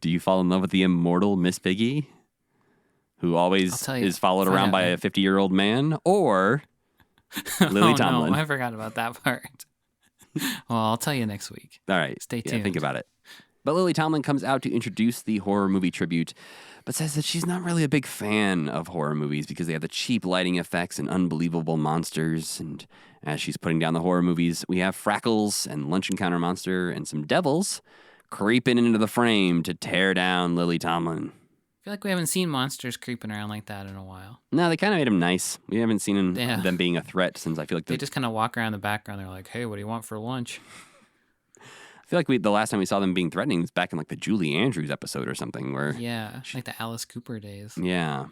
Do you fall in love with the immortal Miss Piggy, who always is followed around by a 50-year-old man, or Lily Tomlin? No, I forgot about that part. Well, I'll tell you next week. All right. Stay tuned. Think about it. But Lily Tomlin comes out to introduce the horror movie tribute, but says that she's not really a big fan of horror movies because they have the cheap lighting effects and unbelievable monsters. And as she's putting down the horror movies, we have Frackles and Lunch Encounter Monster and some devils creeping into the frame to tear down Lily Tomlin. I feel like we haven't seen monsters creeping around like that in a while. No, they kind of made them nice. We haven't seen them being a threat since I feel like they just kind of walk around the background. They're like, hey, what do you want for lunch? I feel like the last time we saw them being threatening was back in like the Julie Andrews episode or something. Where like the Alice Cooper days. Yeah.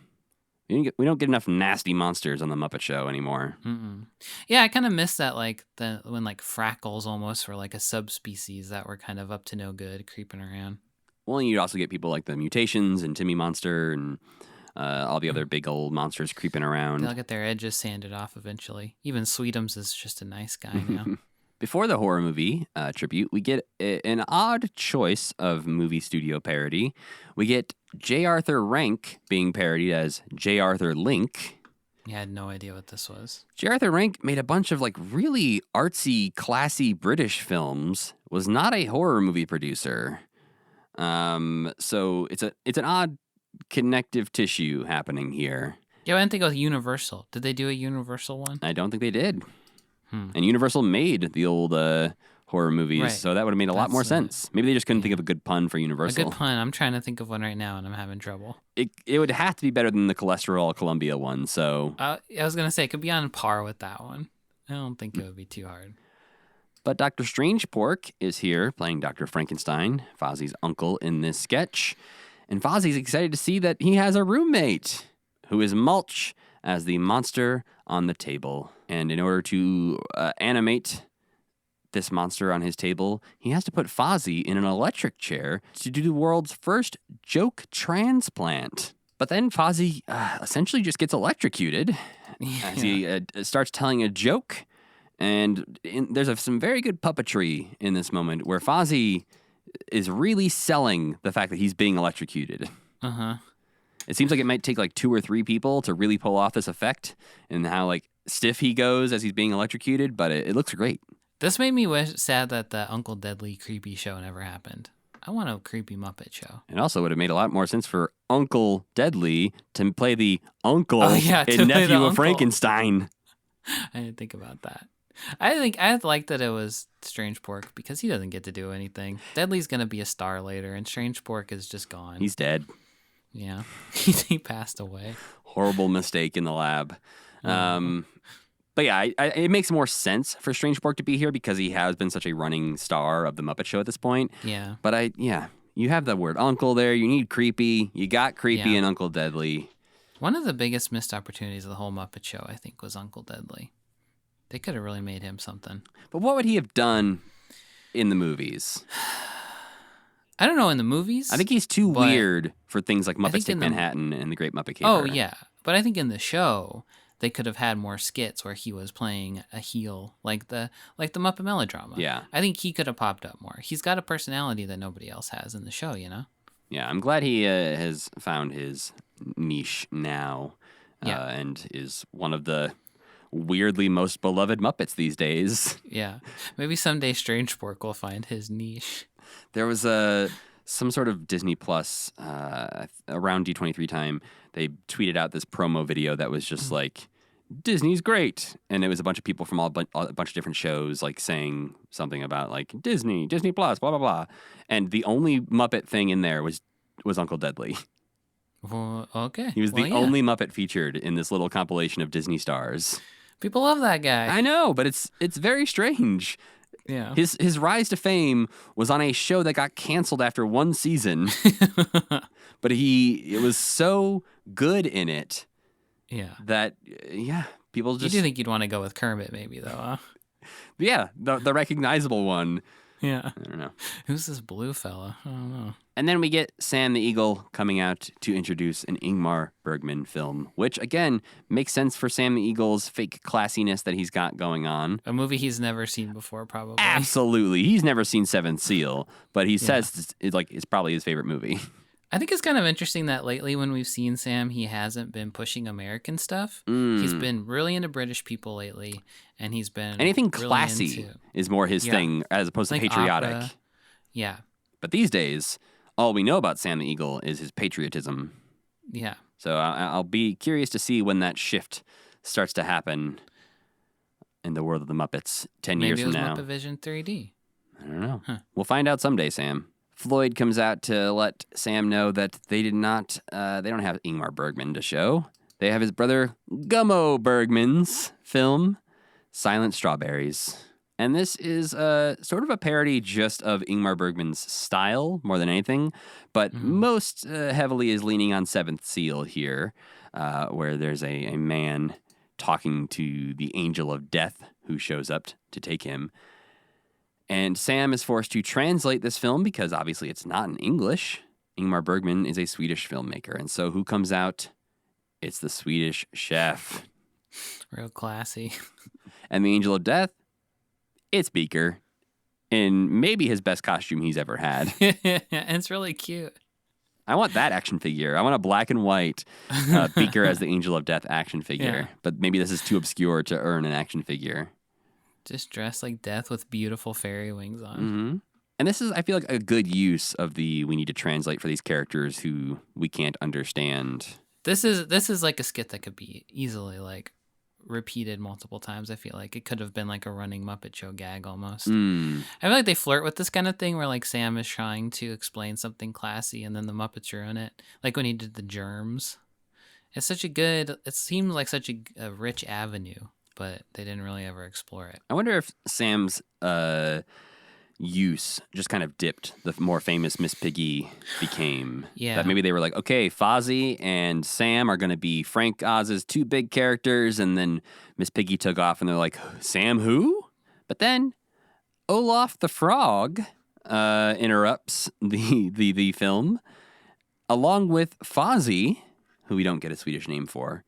We don't get enough nasty monsters on the Muppet Show anymore. Mm-mm. Yeah, I kind of miss that, like when like Frackles almost were like a subspecies that were kind of up to no good, creeping around. Well, and you'd also get people like the Mutations and Timmy Monster and all the other big old monsters creeping around. They'll get their edges sanded off eventually. Even Sweetums is just a nice guy now. Before the horror movie tribute, we get an odd choice of movie studio parody. We get J. Arthur Rank being parodied as J. Arthur Link. Yeah, I had no idea what this was. J. Arthur Rank made a bunch of like really artsy, classy British films. Was not a horror movie producer. So it's an odd connective tissue happening here. Yeah, I didn't think it was Universal. Did they do a Universal one? I don't think they did. And Universal made the old horror movies, right. So that would have made a lot more sense. Maybe they just couldn't think of a good pun for Universal. A good pun. I'm trying to think of one right now, and I'm having trouble. It would have to be better than the Cholesterol Columbia one, so... I was going to say, it could be on par with that one. I don't think it would be too hard. But Dr. Strange Pork is here, playing Dr. Frankenstein, Fozzie's uncle in this sketch. And Fozzie's excited to see that he has a roommate, who is Mulch, as the monster on the table. And in order to animate this monster on his table, he has to put Fozzie in an electric chair to do the world's first joke transplant. But then Fozzie essentially just gets electrocuted as he starts telling a joke. And there's some very good puppetry in this moment where Fozzie is really selling the fact that he's being electrocuted. Uh-huh. It seems like it might take like 2 or 3 people to really pull off this effect and how like stiff he goes as he's being electrocuted, but it looks great. This made me sad that the Uncle Deadly creepy show never happened. I want a creepy Muppet show. It also would have made a lot more sense for Uncle Deadly to play the uncle and nephew of Frankenstein. I didn't think about that. I'd like that it was Strange Pork because he doesn't get to do anything. Deadly's going to be a star later, and Strange Pork is just gone. He's dead. Yeah, he passed away. Horrible mistake in the lab. But yeah, it makes more sense for Strangeborg to be here because he has been such a running star of the Muppet Show at this point. Yeah. But you have the word uncle there. You need creepy. You got creepy and Uncle Deadly. One of the biggest missed opportunities of the whole Muppet Show, I think, was Uncle Deadly. They could have really made him something. But what would he have done in the movies? I don't know, in the movies. I think he's too weird for things like Muppets Take Manhattan and the Great Muppet Caper. Oh, yeah. But I think in the show, they could have had more skits where he was playing a heel, like the Muppet melodrama. Yeah. I think he could have popped up more. He's got a personality that nobody else has in the show, you know? Yeah, I'm glad he has found his niche now and is one of the weirdly most beloved Muppets these days. Yeah. Maybe someday Strangeborg will find his niche. There was some sort of Disney Plus around D23 time. They tweeted out this promo video that was just like, Disney's great. And it was a bunch of people from a bunch of different shows like saying something about like Disney Plus, blah, blah, blah. And the only Muppet thing in there was Uncle Deadly. Well, okay. He was the only Muppet featured in this little compilation of Disney stars. People love that guy. I know, but it's very strange. Yeah. His rise to fame was on a show that got canceled after one season. But it was so good in it. Yeah. That people just. You do think you'd want to go with Kermit, maybe, though, huh? Yeah, the recognizable one. Yeah. I don't know. Who's this blue fella? I don't know. And then we get Sam the Eagle coming out to introduce an Ingmar Bergman film, which, again, makes sense for Sam the Eagle's fake classiness that he's got going on. A movie he's never seen before, probably. Absolutely. He's never seen Seventh Seal, but he says it's probably his favorite movie. I think it's kind of interesting that lately when we've seen Sam, he hasn't been pushing American stuff. He's been really into British people lately, and he's been anything really classy is more his thing as opposed to like patriotic. Opera. Yeah. But these days, all we know about Sam the Eagle is his patriotism. Yeah. So I'll be curious to see when that shift starts to happen in the world of the Muppets 10 years from now. Maybe it was Muppet Vision 3D. I don't know. Huh. We'll find out someday, Sam. Floyd comes out to let Sam know that they did not, they don't have Ingmar Bergman to show. They have his brother Gummo Bergman's film, Silent Strawberries. And this is sort of a parody just of Ingmar Bergman's style more than anything, but most heavily is leaning on Seventh Seal here, where there's a man talking to the angel of death who shows up to take him. And Sam is forced to translate this film because obviously it's not in English. Ingmar Bergman is a Swedish filmmaker. And so who comes out? It's the Swedish chef. Real classy. And the Angel of Death? It's Beaker. In maybe his best costume he's ever had. And it's really cute. I want that action figure. I want a black and white Beaker as the Angel of Death action figure. Yeah. But maybe this is too obscure to earn an action figure. Just dressed like Death with beautiful fairy wings on. Mm-hmm. And this is, I feel like, a good use of we need to translate for these characters who we can't understand. This is like a skit that could be easily like repeated multiple times. I feel like it could have been like a running Muppet Show gag almost. I feel like they flirt with this kind of thing where like Sam is trying to explain something classy and then the Muppets ruin it. Like when he did the germs. It seemed like such a rich avenue, but they didn't really ever explore it. I wonder if Sam's use just kind of dipped the more famous Miss Piggy became. Yeah. That maybe they were like, okay, Fozzie and Sam are going to be Frank Oz's two big characters, and then Miss Piggy took off, and they're like, Sam who? But then Olaf the Frog interrupts the film, along with Fozzie, who we don't get a Swedish name for.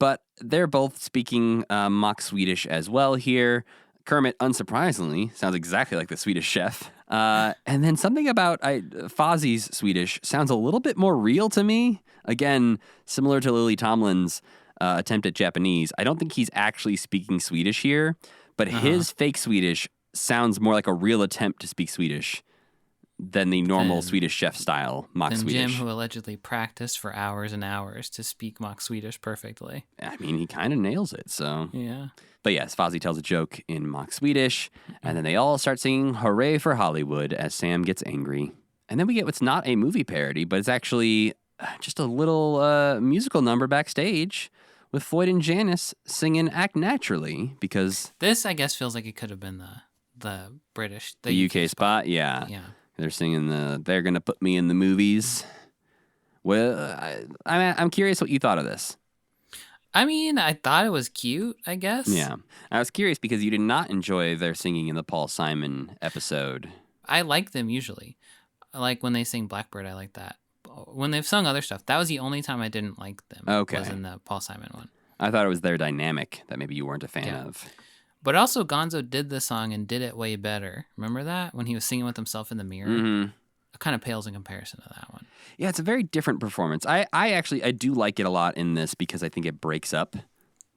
But they're both speaking mock Swedish as well here. Kermit, unsurprisingly, sounds exactly like the Swedish chef. And then something about Fozzie's Swedish sounds a little bit more real to me. Again, similar to Lily Tomlin's attempt at Japanese. I don't think he's actually speaking Swedish here, but his fake Swedish sounds more like a real attempt to speak Swedish than the normal Swedish chef style mock Swedish. Jim, who allegedly practiced for hours and hours to speak mock Swedish perfectly. I mean, he kind of nails it, so. Yeah. But yes, Fozzie tells a joke in mock Swedish, and then they all start singing Hooray for Hollywood as Sam gets angry. And then we get what's not a movie parody, but it's actually just a little musical number backstage with Floyd and Janice singing Act Naturally because... This, I guess, feels like it could have been the British... The UK spot, yeah. Yeah. They're singing They're Gonna Put Me in the Movies. Well, I'm curious what you thought of this. I mean, I thought it was cute, I guess. Yeah. I was curious because you did not enjoy their singing in the Paul Simon episode. I like them usually. I like when they sing Blackbird, I like that. When they've sung other stuff, that was the only time I didn't like them. Okay. Was in the Paul Simon one. I thought it was their dynamic that maybe you weren't a fan of. But also, Gonzo did the song and did it way better. Remember that? When he was singing with himself in the mirror? Mm-hmm. It kind of pales in comparison to that one. Yeah, it's a very different performance. I do like it a lot in this because I think it breaks up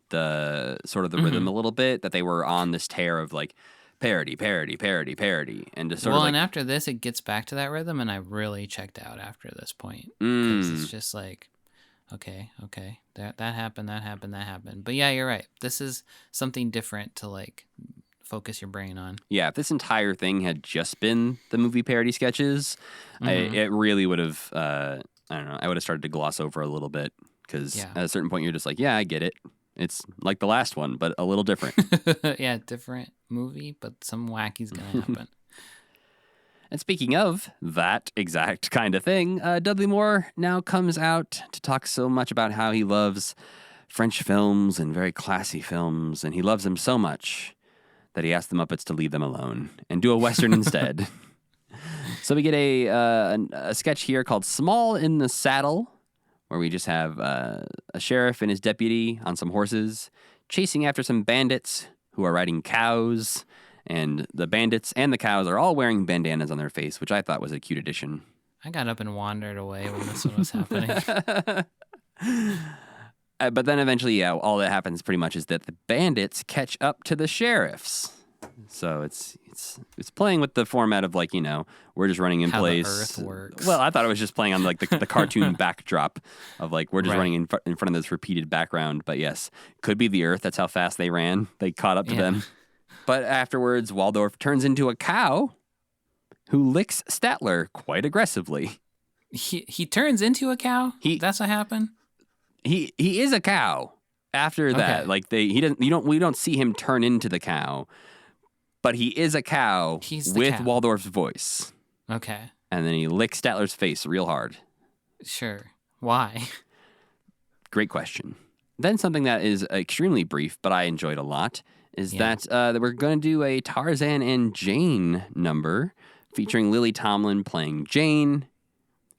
the sort of the rhythm a little bit, that they were on this tear of like parody, and just sort of like... and after this, it gets back to that rhythm, and I really checked out after this point. Because it's just like, okay, that happened. But yeah, you're right. This is something different to like focus your brain on. Yeah, if this entire thing had just been the movie parody sketches, it really would have, I don't know, I would have started to gloss over a little bit because at a certain point you're just like, yeah, I get it. It's like the last one, but a little different. Yeah, different movie, but some wacky's going to happen. And speaking of that exact kind of thing, Dudley Moore now comes out to talk so much about how he loves French films and very classy films, and he loves them so much that he asked the Muppets to leave them alone and do a Western instead. So we get a sketch here called Small in the Saddle, where we just have a sheriff and his deputy on some horses chasing after some bandits who are riding cows, and the bandits and the cows are all wearing bandanas on their face, which I thought was a cute addition. I got up and wandered away when this one was happening. But then eventually, all that happens pretty much is that the bandits catch up to the sheriffs. So it's playing with the format of like, we're just running in How place. the Earth works. Well, I thought it was just playing on like the cartoon backdrop of like we're just running in front of this repeated background. But yes, could be the Earth. That's how fast they ran. They caught up to them. But afterwards, Waldorf turns into a cow who licks Statler quite aggressively. He turns into a cow? That's what happened? He is a cow after that. Like we don't see him turn into the cow, but he is a cow with Waldorf's voice. Okay. And then he licks Statler's face real hard. Sure. Why? Great question. Then something that is extremely brief, but I enjoyed a lot, is that we're going to do a Tarzan and Jane number featuring Lily Tomlin playing Jane.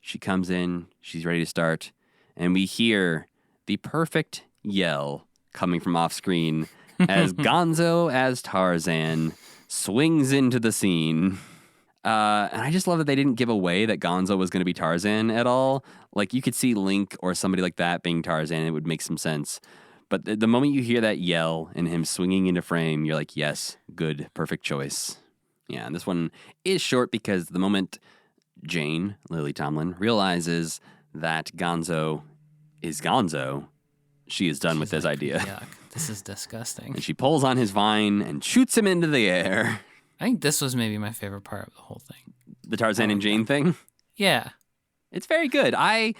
She comes in, she's ready to start, and we hear the perfect yell coming from off screen as Gonzo as Tarzan swings into the scene. And I just love that they didn't give away that Gonzo was going to be Tarzan at all. Like, you could see Link or somebody like that being Tarzan, and it would make some sense. But the moment you hear that yell and him swinging into frame, you're like, yes, good, perfect choice. Yeah, and this one is short because the moment Jane, Lily Tomlin, realizes that Gonzo is Gonzo, she is done with this idea. Yuck, this is disgusting. And she pulls on his vine and shoots him into the air. I think this was maybe my favorite part of the whole thing. The Tarzan and Jane thing? Yeah. It's very good. I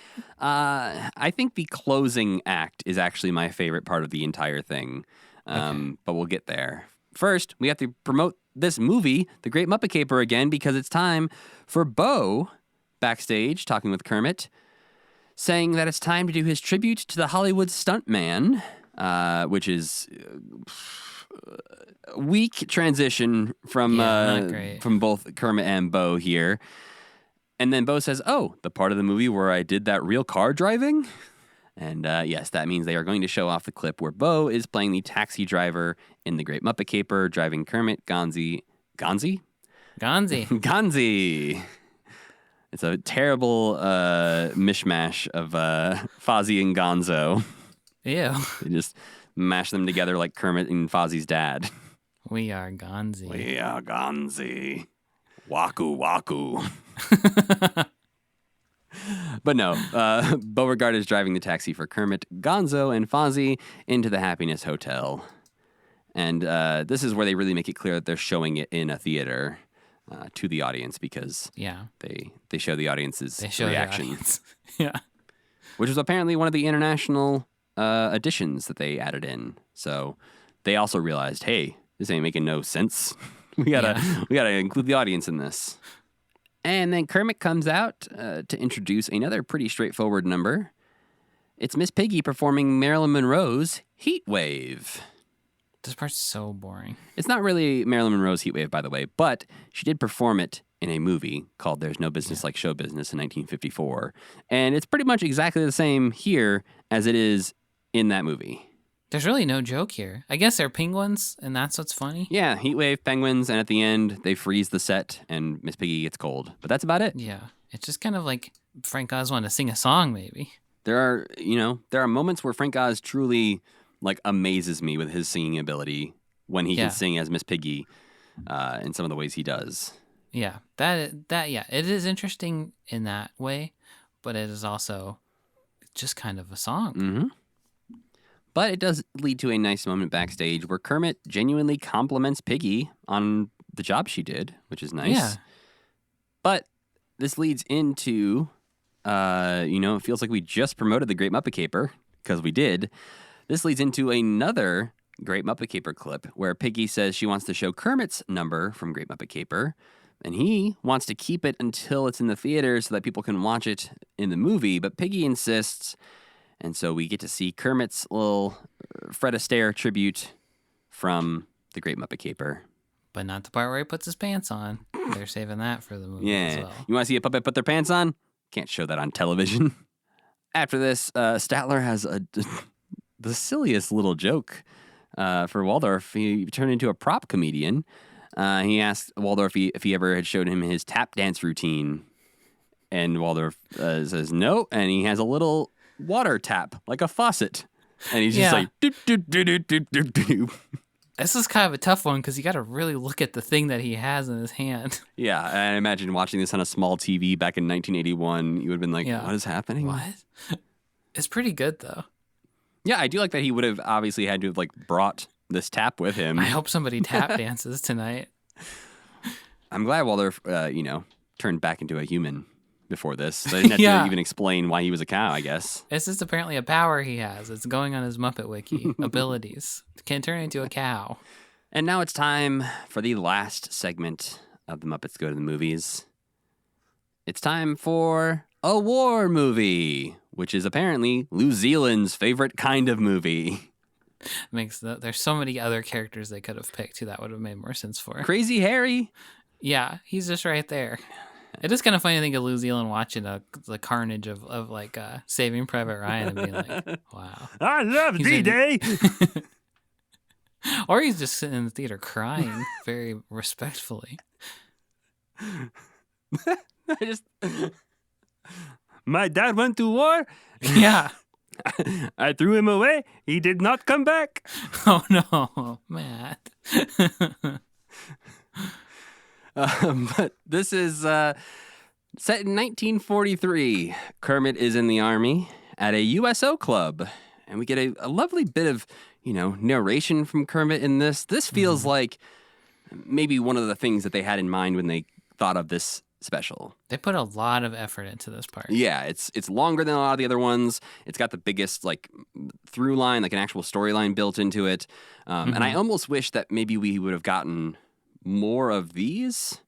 think the closing act is actually my favorite part of the entire thing. But we'll get there. First, we have to promote this movie, The Great Muppet Caper, again, because it's time for Bo backstage talking with Kermit, saying that it's time to do his tribute to the Hollywood stuntman, which is a weak transition from both Kermit and Bo here. And then Bo says, the part of the movie where I did that real car driving? And yes, that means they are going to show off the clip where Bo is playing the taxi driver in The Great Muppet Caper, driving Kermit, Gonzi. It's a terrible mishmash of Fozzie and Gonzo. Ew. They just mash them together like Kermit and Fozzie's dad. We are Gonzi. We are Gonzi. Waku waku. But no, Beauregard is driving the taxi for Kermit, Gonzo, and Fozzie into the Happiness Hotel. And this is where they really make it clear that they're showing it in a theater to the audience because they show the audience's reaction. Yeah. Which was apparently one of the international additions that they added in. So they also realized, hey, this ain't making no sense. we gotta include the audience in this. And then Kermit comes out to introduce another pretty straightforward number. It's Miss Piggy performing Marilyn Monroe's Heat Wave. This part's so boring. It's not really Marilyn Monroe's Heat Wave, by the way, but she did perform it in a movie called There's No Business Like Show Business in 1954. And it's pretty much exactly the same here as it is in that movie. There's really no joke here. I guess they're penguins, and that's what's funny. Yeah, heat wave, penguins, and at the end, they freeze the set, and Miss Piggy gets cold. But that's about it. Yeah, it's just kind of like Frank Oz wanted to sing a song, maybe. There are moments where Frank Oz truly, amazes me with his singing ability when he can sing as Miss Piggy in some of the ways he does. Yeah, it is interesting in that way, but it is also just kind of a song. Mm-hmm. But it does lead to a nice moment backstage where Kermit genuinely compliments Piggy on the job she did, which is nice. Yeah. But this leads into, it feels like we just promoted the Great Muppet Caper, because we did. This leads into another Great Muppet Caper clip where Piggy says she wants to show Kermit's number from Great Muppet Caper, and he wants to keep it until it's in the theater so that people can watch it in the movie, but Piggy insists. And so we get to see Kermit's little Fred Astaire tribute from the Great Muppet Caper. But not the part where he puts his pants on. They're saving that for the movie as well. You want to see a puppet put their pants on? Can't show that on television. After this, Statler has the silliest little joke for Waldorf. He turned into a prop comedian. He asked Waldorf if he ever had showed him his tap dance routine. And Waldorf says no, and he has a little water tap, like a faucet. And he's just like, doop, doop, doop, doop, doop, doop. This is kind of a tough one because you got to really look at the thing that he has in his hand. Yeah, I imagine watching this on a small TV back in 1981, you would have been like, what is happening? What? It's pretty good, though. Yeah, I do like that he would have obviously had to have brought this tap with him. I hope somebody tap dances tonight. I'm glad Waldorf, turned back into a human before this. They didn't have to even explain why he was a cow, I guess. It's just apparently a power he has. It's going on his Muppet Wiki. Abilities. Can turn into a cow. And now it's time for the last segment of the Muppets Go to the Movies. It's time for a war movie, which is apparently New Zealand's favorite kind of movie. There's so many other characters they could have picked who that would have made more sense for. Crazy Harry. Yeah, he's just right there. It is kind of funny to think of New Zealand watching the carnage of Saving Private Ryan and being like, wow. I love D-Day. Or he's just sitting in the theater crying very respectfully. My dad went to war. Yeah. I threw him away. He did not come back. Oh, no, Matt. But this is set in 1943. Kermit is in the army at a USO club, and we get a lovely bit of, narration from Kermit in this. This feels like maybe one of the things that they had in mind when they thought of this special. They put a lot of effort into this part. Yeah, it's longer than a lot of the other ones. It's got the biggest through line, an actual storyline built into it. And I almost wish that maybe we would have gotten more of these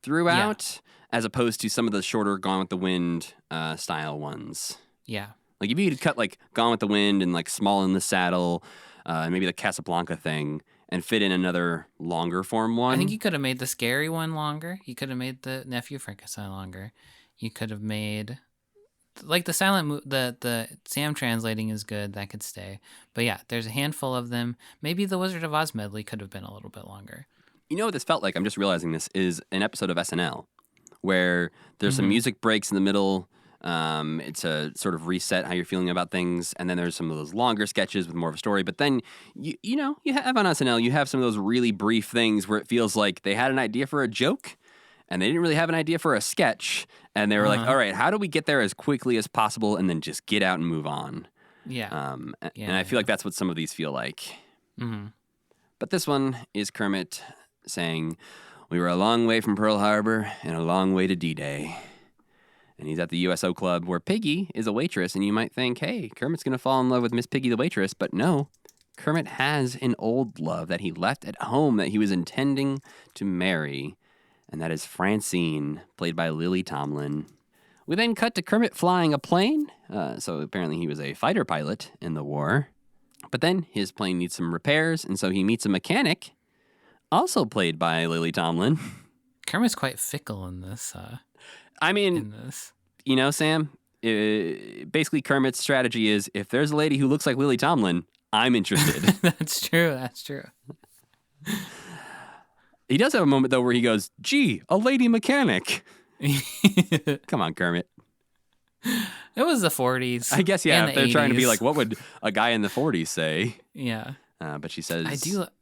throughout, as opposed to some of the shorter Gone with the Wind style ones. Yeah. If you could cut Gone with the Wind and Small in the Saddle, and maybe the Casablanca thing, and fit in another longer form one. I think you could have made the scary one longer. You could have made the Nephew Frankenstein longer. You could have made the silent the Sam translating is good. That could stay. But yeah, there's a handful of them. Maybe the Wizard of Oz medley could have been a little bit longer. You know what this felt like? I'm just realizing this is an episode of SNL where there's some music breaks in the middle. It's a sort of reset how you're feeling about things, and then there's some of those longer sketches with more of a story. But then you have on SNL, you have some of those really brief things where it feels like they had an idea for a joke, and they didn't really have an idea for a sketch, and they were like, all right, how do we get there as quickly as possible, and then just get out and move on? Yeah. And I feel like that's what some of these feel like. Mm-hmm. But this one is Kermit saying, "We were a long way from Pearl Harbor and a long way to D-Day." And he's at the USO Club where Piggy is a waitress, and you might think, hey, Kermit's going to fall in love with Miss Piggy the waitress, but no. Kermit has an old love that he left at home that he was intending to marry, and that is Francine, played by Lily Tomlin. We then cut to Kermit flying a plane, so apparently he was a fighter pilot in the war. But then his plane needs some repairs, and so he meets a mechanic, also played by Lily Tomlin. Kermit's quite fickle in this. You know, Sam, basically Kermit's strategy is, if there's a lady who looks like Lily Tomlin, I'm interested. That's true. He does have a moment, though, where he goes, gee, a lady mechanic. Come on, Kermit. It was the 40s. I guess, yeah, if they're 80s. trying to be like, what would a guy in the 40s say? Yeah. But she says...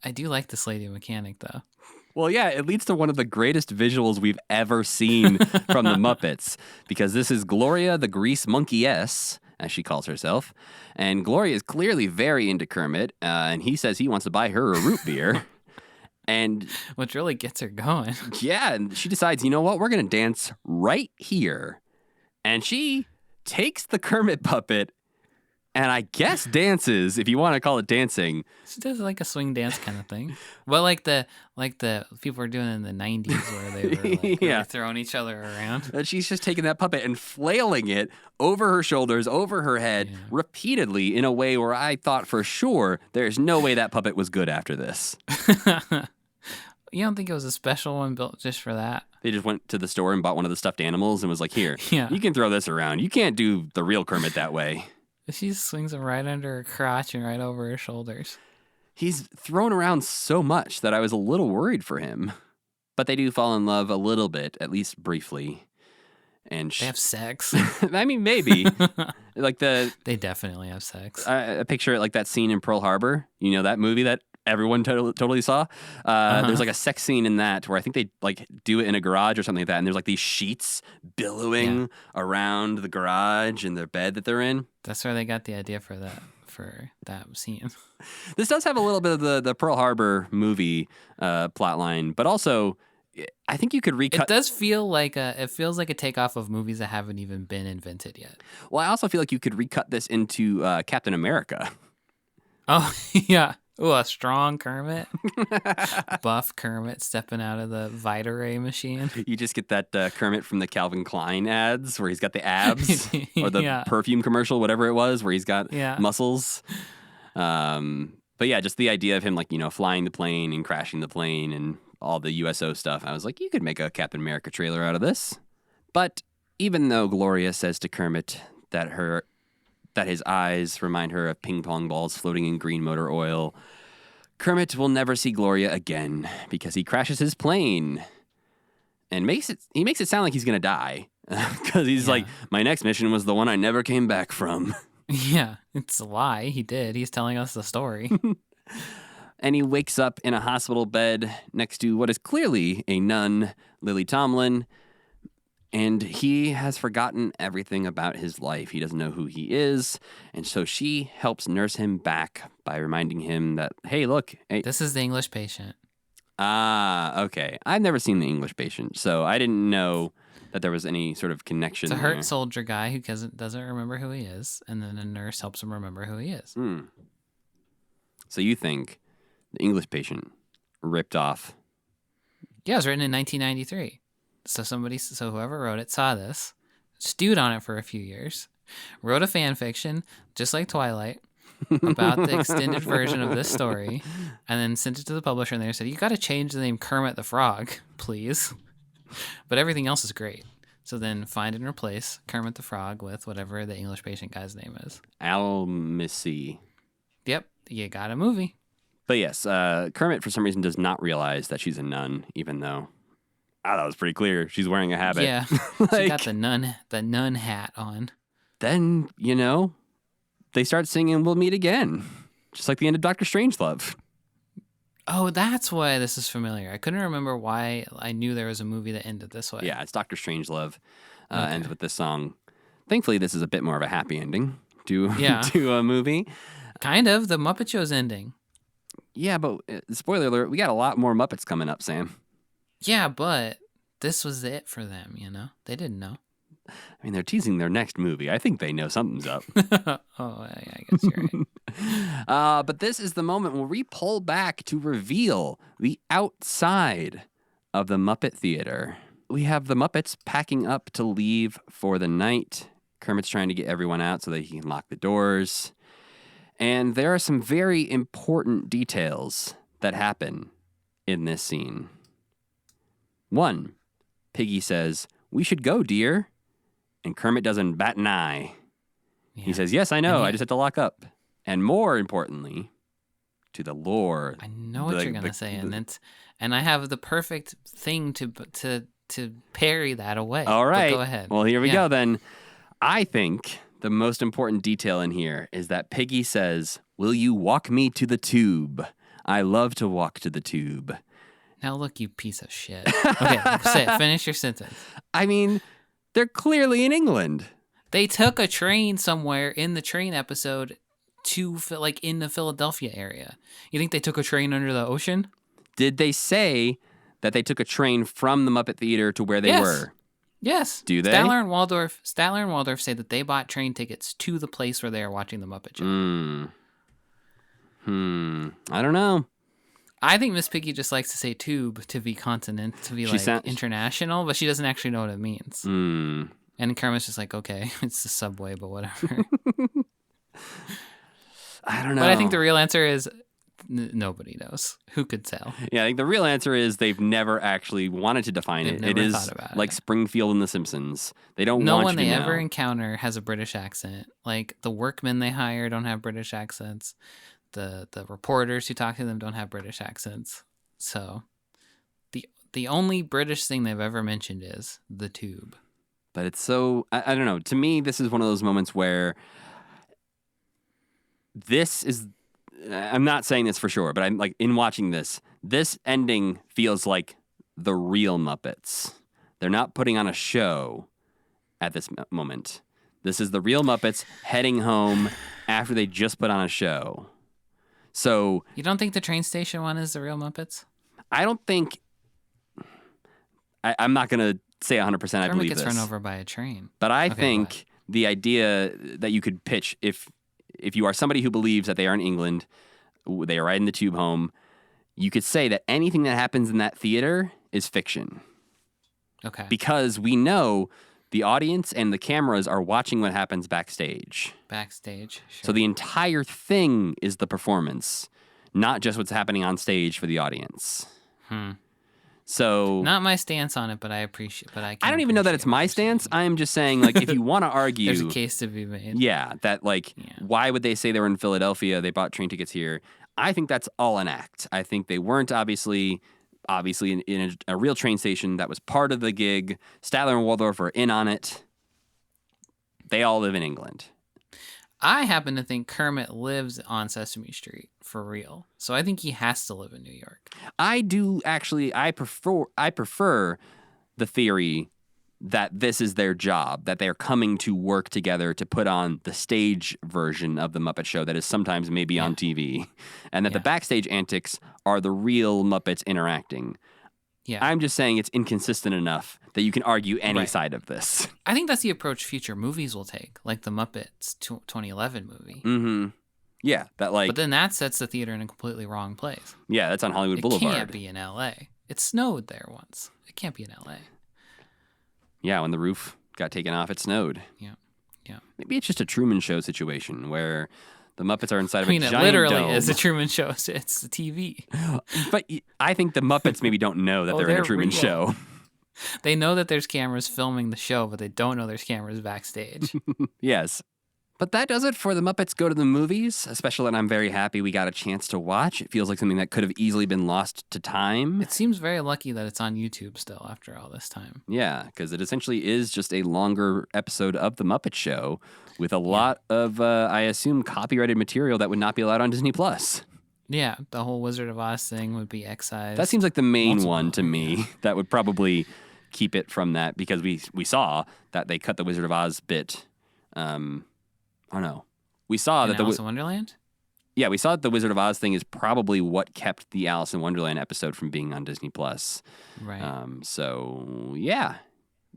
I do like this lady mechanic, though. Well, yeah, it leads to one of the greatest visuals we've ever seen from the Muppets, because this is Gloria the Grease Monkey-ess, as she calls herself, and Gloria is clearly very into Kermit, and he says he wants to buy her a root beer, and... Which really gets her going. Yeah, and she decides, you know what, we're going to dance right here, and she takes the Kermit puppet and I guess dances, if you want to call it dancing. She does like a swing dance kind of thing. Well, like the people were doing in the 90s where they were like really throwing each other around. And she's just taking that puppet and flailing it over her shoulders, over her head, repeatedly in a way where I thought for sure there's no way that puppet was good after this. You don't think it was a special one built just for that? They just went to the store and bought one of the stuffed animals and was like, here, Yeah. you can throw this around. You can't do the real Kermit that way. She swings him right under her crotch and right over her shoulders. He's thrown around so much that I was a little worried for him. But they do fall in love a little bit, at least briefly. And they have sex. I mean, maybe. They definitely have sex. I picture it like that scene in Pearl Harbor. You know, that movie that everyone totally saw? There's like a sex scene in that where I think they like do it in a garage or something like that. And there's like these sheets billowing around the garage and their bed that they're in. That's where they got the idea for that scene. This does have a little bit of the Pearl Harbor movie plot line, but also I think you could recut. It does feel like it feels like a takeoff of movies that haven't even been invented yet. Well, I also feel like you could recut this into Captain America. Oh, yeah. Ooh, a strong Kermit. Buff Kermit stepping out of the Vitaray machine. You just get that Kermit from the Calvin Klein ads where he's got the abs or the perfume commercial, whatever it was, where he's got muscles. But yeah, just the idea of him like, you know, flying the plane and crashing the plane and all the USO stuff. I was like, you could make a Captain America trailer out of this. But even though Gloria says to Kermit that his eyes remind her of ping pong balls floating in green motor oil, Kermit will never see Gloria again because he crashes his plane and makes it sound like he's going to die because he's like, my next mission was the one I never came back from. Yeah, it's a lie. He did. He's telling us the story. And he wakes up in a hospital bed next to what is clearly a nun, Lily Tomlin. And he has forgotten everything about his life. He doesn't know who he is. And so she helps nurse him back by reminding him that, hey, look. Hey. This is the English patient. Ah, okay. I've never seen The English Patient, so I didn't know that there was any sort of connection It's a there. hurt soldier guy who doesn't remember who he is. And then a nurse helps him remember who he is. So you think The English Patient ripped off? Yeah, it was written in 1993. So whoever wrote it saw this, stewed on it for a few years, wrote a fan fiction, just like Twilight, about the extended version of this story, and then sent it to the publisher, and they said, you got to change the name Kermit the Frog, please. But everything else is great. So then find and replace Kermit the Frog with whatever the English Patient guy's name is. Al Missy. Yep, you got a movie. But yes, Kermit for some reason does not realize that she's a nun, even though I thought it was pretty clear. She's wearing a habit. Yeah, she got the nun hat on. Then, you know, they start singing We'll Meet Again, just like the end of Dr. Strangelove. Oh, that's why this is familiar. I couldn't remember why I knew there was a movie that ended this way. Yeah, it's Dr. Strangelove. Ends with this song. Thankfully, this is a bit more of a happy ending to a movie. Kind of. The Muppet Show's ending. Yeah, but spoiler alert, we got a lot more Muppets coming up, Sam. Yeah, but this was it for them, you know? They didn't know. I mean, they're teasing their next movie. I think they know something's up. Oh, yeah, I guess you're right. But this is the moment where we pull back to reveal the outside of the Muppet Theater. We have the Muppets packing up to leave for the night. Kermit's trying to get everyone out so that he can lock the doors. And there are some very important details that happen in this scene. 1, Piggy says, "We should go, dear." And Kermit doesn't bat an eye. Yeah. He says, "Yes, I know. I just have to lock up." And more importantly, to the lore. I know what you're gonna say, and I have the perfect thing to parry that away. All right. But go ahead. Well, here we go then. I think the most important detail in here is that Piggy says, "Will you walk me to the tube? I love to walk to the tube." Now look, you piece of shit. Okay, finish your sentence. I mean, they're clearly in England. They took a train somewhere in the train episode to in the Philadelphia area. You think they took a train under the ocean? Did they say that they took a train from the Muppet Theater to where they were? Yes. Do they? Statler and Waldorf say that they bought train tickets to the place where they are watching the Muppet Show. I don't know. I think Miss Piggy just likes to say tube to be continent, to be international, but she doesn't actually know what it means. And Kermit's just like, okay, it's the subway, but whatever. I don't know. But I think the real answer is nobody knows. Who could tell? Yeah, I think the real answer is they've never actually wanted to define it. It is like Springfield and The Simpsons. They don't want you to know. No one they ever encounter has a British accent. Like the workmen they hire don't have British accents. The reporters who talk to them don't have British accents. So the only British thing they've ever mentioned is the tube. But it's so, I don't know. To me, this is one of those moments where I'm not saying this for sure, but I'm like, in watching this ending feels like the real Muppets. They're not putting on a show at this moment. This is the real Muppets heading home after they just put on a show. So you don't think the train station one is the real Muppets? I don't think. I'm not going to say 100% I believe this. Kermit gets run over by a train. But I think the idea that you could pitch, if you are somebody who believes that they are in England, they are riding the tube home, you could say that anything that happens in that theater is fiction. Okay. Because we know the audience and the cameras are watching what happens backstage. Backstage, sure. So the entire thing is the performance, not just what's happening on stage for the audience. So not my stance on it, but I appreciate. But I don't even know that it's my stance. I'm just saying, like, if you want to argue, there's a case to be made. Yeah, that why would they say they were in Philadelphia? They bought train tickets here. I think that's all an act. I think they weren't obviously in a real train station. That was part of the gig. Statler and Waldorf are in on it. They all live in England. I happen to think Kermit lives on Sesame Street for real. So I think he has to live in New York. I do actually. I prefer the theory that this is their job, that they're coming to work together to put on the stage version of the Muppet Show that is sometimes maybe on TV, and that the backstage antics are the real Muppets interacting. Yeah. I'm just saying it's inconsistent enough that you can argue any side of this. I think that's the approach future movies will take, like the Muppets 2011 movie. Mm-hmm. Yeah, but then that sets the theater in a completely wrong place. Yeah, that's on Hollywood Boulevard. It can't be in L.A. It snowed there once. It can't be in L.A. Yeah, when the roof got taken off, it snowed. Yeah. Maybe it's just a Truman Show situation where the Muppets are inside of a giant dome. I mean, it literally is a Truman Show. It's the TV. But I think the Muppets maybe don't know that they're in a Truman Show. They know that there's cameras filming the show, but they don't know there's cameras backstage. Yes. But that does it for the Muppets Go to the Movies, a special that I'm very happy we got a chance to watch. It feels like something that could have easily been lost to time. It seems very lucky that it's on YouTube still after all this time. Yeah, because it essentially is just a longer episode of The Muppet Show with a lot of, I assume, copyrighted material that would not be allowed on Disney+. Yeah, the whole Wizard of Oz thing would be excised. That seems like the main one to me that would probably keep it from that, because we saw that they cut the Wizard of Oz bit. Oh no, we saw that Alice in Wonderland. Yeah, we saw that the Wizard of Oz thing is probably what kept the Alice in Wonderland episode from being on Disney+. Right. So yeah,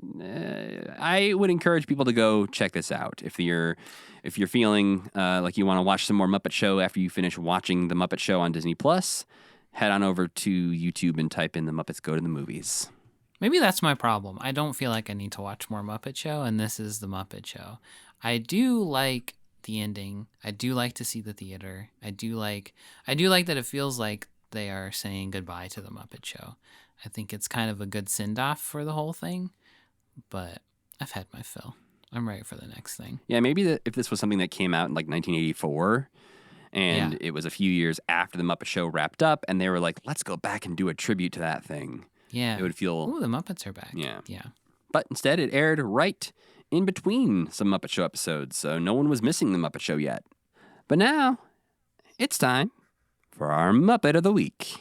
I would encourage people to go check this out. If you're feeling like you want to watch some more Muppet Show after you finish watching the Muppet Show on Disney Plus, head on over to YouTube and type in the Muppets Go to the Movies. Maybe that's my problem. I don't feel like I need to watch more Muppet Show, and this is the Muppet Show. I do like the ending. I do like to see the theater. I do like that it feels like they are saying goodbye to the Muppet Show. I think it's kind of a good send-off for the whole thing, but I've had my fill. I'm ready for the next thing. Yeah, maybe if this was something that came out in like 1984 and it was a few years after the Muppet Show wrapped up and they were like, let's go back and do a tribute to that thing. Yeah. It would feel... Ooh, the Muppets are back. Yeah. Yeah. But instead, it aired right in between some Muppet Show episodes, so no one was missing the Muppet Show yet. But now, it's time for our Muppet of the Week.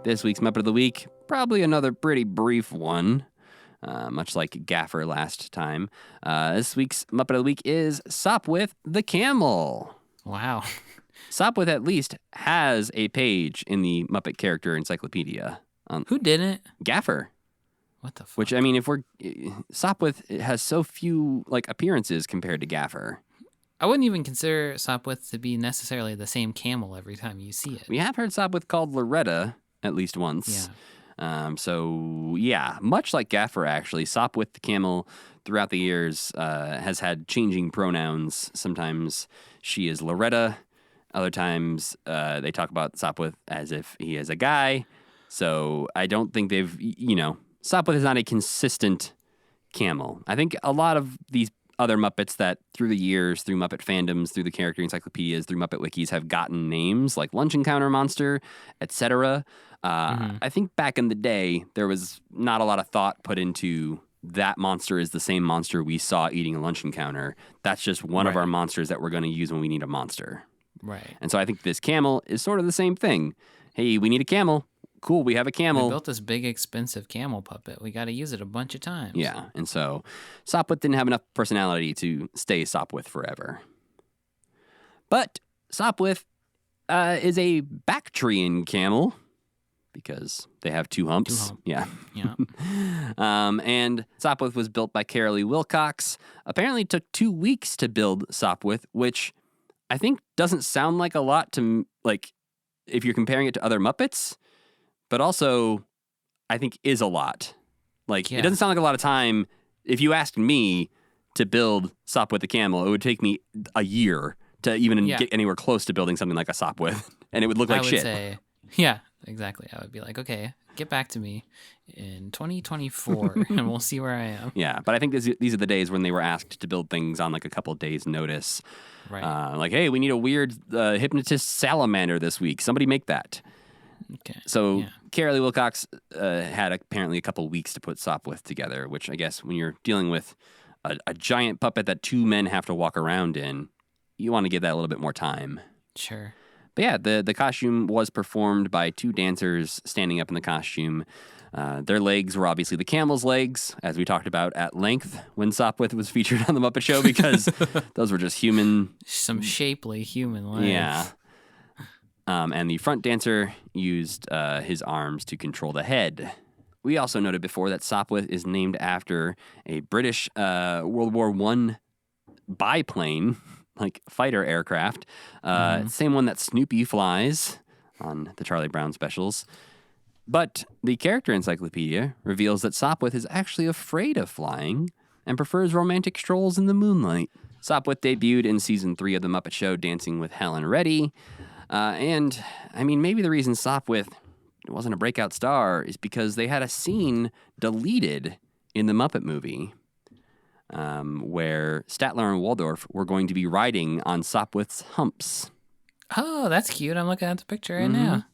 This week's Muppet of the Week, probably another pretty brief one, much like Gaffer last time. This week's Muppet of the Week is Sopwith the Camel. Wow. Sopwith at least has a page in the Muppet Character Encyclopedia. Who didn't? Gaffer. What the fuck? Which, I mean, Sopwith has so few, appearances compared to Gaffer. I wouldn't even consider Sopwith to be necessarily the same camel every time you see it. We have heard Sopwith called Loretta at least once. Yeah. So, much like Gaffer, actually, Sopwith the camel throughout the years has had changing pronouns. Sometimes she is Loretta. Other times they talk about Sopwith as if he is a guy. So I don't think Sopwith is not a consistent camel. I think a lot of these other Muppets that through the years, through Muppet fandoms, through the character encyclopedias, through Muppet wikis have gotten names like Lunch Encounter Monster, etc. I think back in the day, there was not a lot of thought put into that monster is the same monster we saw eating a lunch encounter. That's just one of our monsters that we're going to use when we need a monster. Right. And so I think this camel is sort of the same thing. Hey, we need a camel. Cool, we have a camel. We built this big, expensive camel puppet. We got to use it a bunch of times. Yeah, and so Sopwith didn't have enough personality to stay Sopwith forever. But Sopwith is a Bactrian camel because they have two humps. Yeah. And Sopwith was built by Carolee Wilcox. Apparently took 2 weeks to build Sopwith, which I think doesn't sound like a lot to, if you're comparing it to other Muppets, but also I think is a lot. It doesn't sound like a lot of time. If you asked me to build Sopwith the camel, it would take me a year to even get anywhere close to building something like a Sopwith, and it would look like shit. Yeah, exactly. I would be like, okay, get back to me in 2024, and we'll see where I am. Yeah, but I think these are the days when they were asked to build things on a couple days' notice. Right. Hey, we need a weird hypnotist salamander this week. Somebody make that. Okay. So Carolee Wilcox had apparently a couple weeks to put Sopwith together, which I guess when you're dealing with a giant puppet that two men have to walk around in, you want to give that a little bit more time. Sure. But yeah, the costume was performed by two dancers standing up in the costume. Their legs were obviously the camel's legs, as we talked about at length when Sopwith was featured on The Muppet Show, because those were just some shapely human legs. Yeah. And the front dancer used his arms to control the head. We also noted before that Sopwith is named after a British World War I biplane, fighter aircraft. Same one that Snoopy flies on the Charlie Brown specials. But the character encyclopedia reveals that Sopwith is actually afraid of flying and prefers romantic strolls in the moonlight. Sopwith debuted in season 3 of The Muppet Show, Dancing with Helen Reddy. And, I mean, maybe the reason Sopwith wasn't a breakout star is because they had a scene deleted in the Muppet movie where Statler and Waldorf were going to be riding on Sopwith's humps. Oh, that's cute. I'm looking at the picture right now.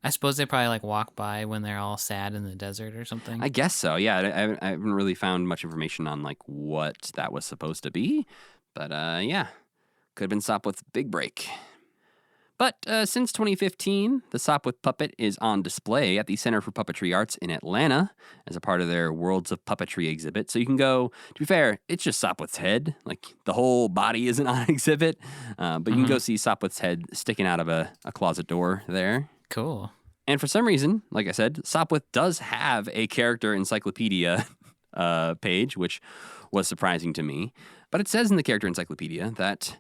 I suppose they probably walk by when they're all sad in the desert or something. I guess so. Yeah, I haven't really found much information on what that was supposed to be, but could have been Sopwith's big break. But since 2015, the Sopwith puppet is on display at the Center for Puppetry Arts in Atlanta as a part of their Worlds of Puppetry exhibit. So you can go, to be fair, it's just Sopwith's head. The whole body isn't on exhibit. But you can go see Sopwith's head sticking out of a closet door there. Cool. And for some reason, like I said, Sopwith does have a character encyclopedia page, which was surprising to me. But it says in the character encyclopedia that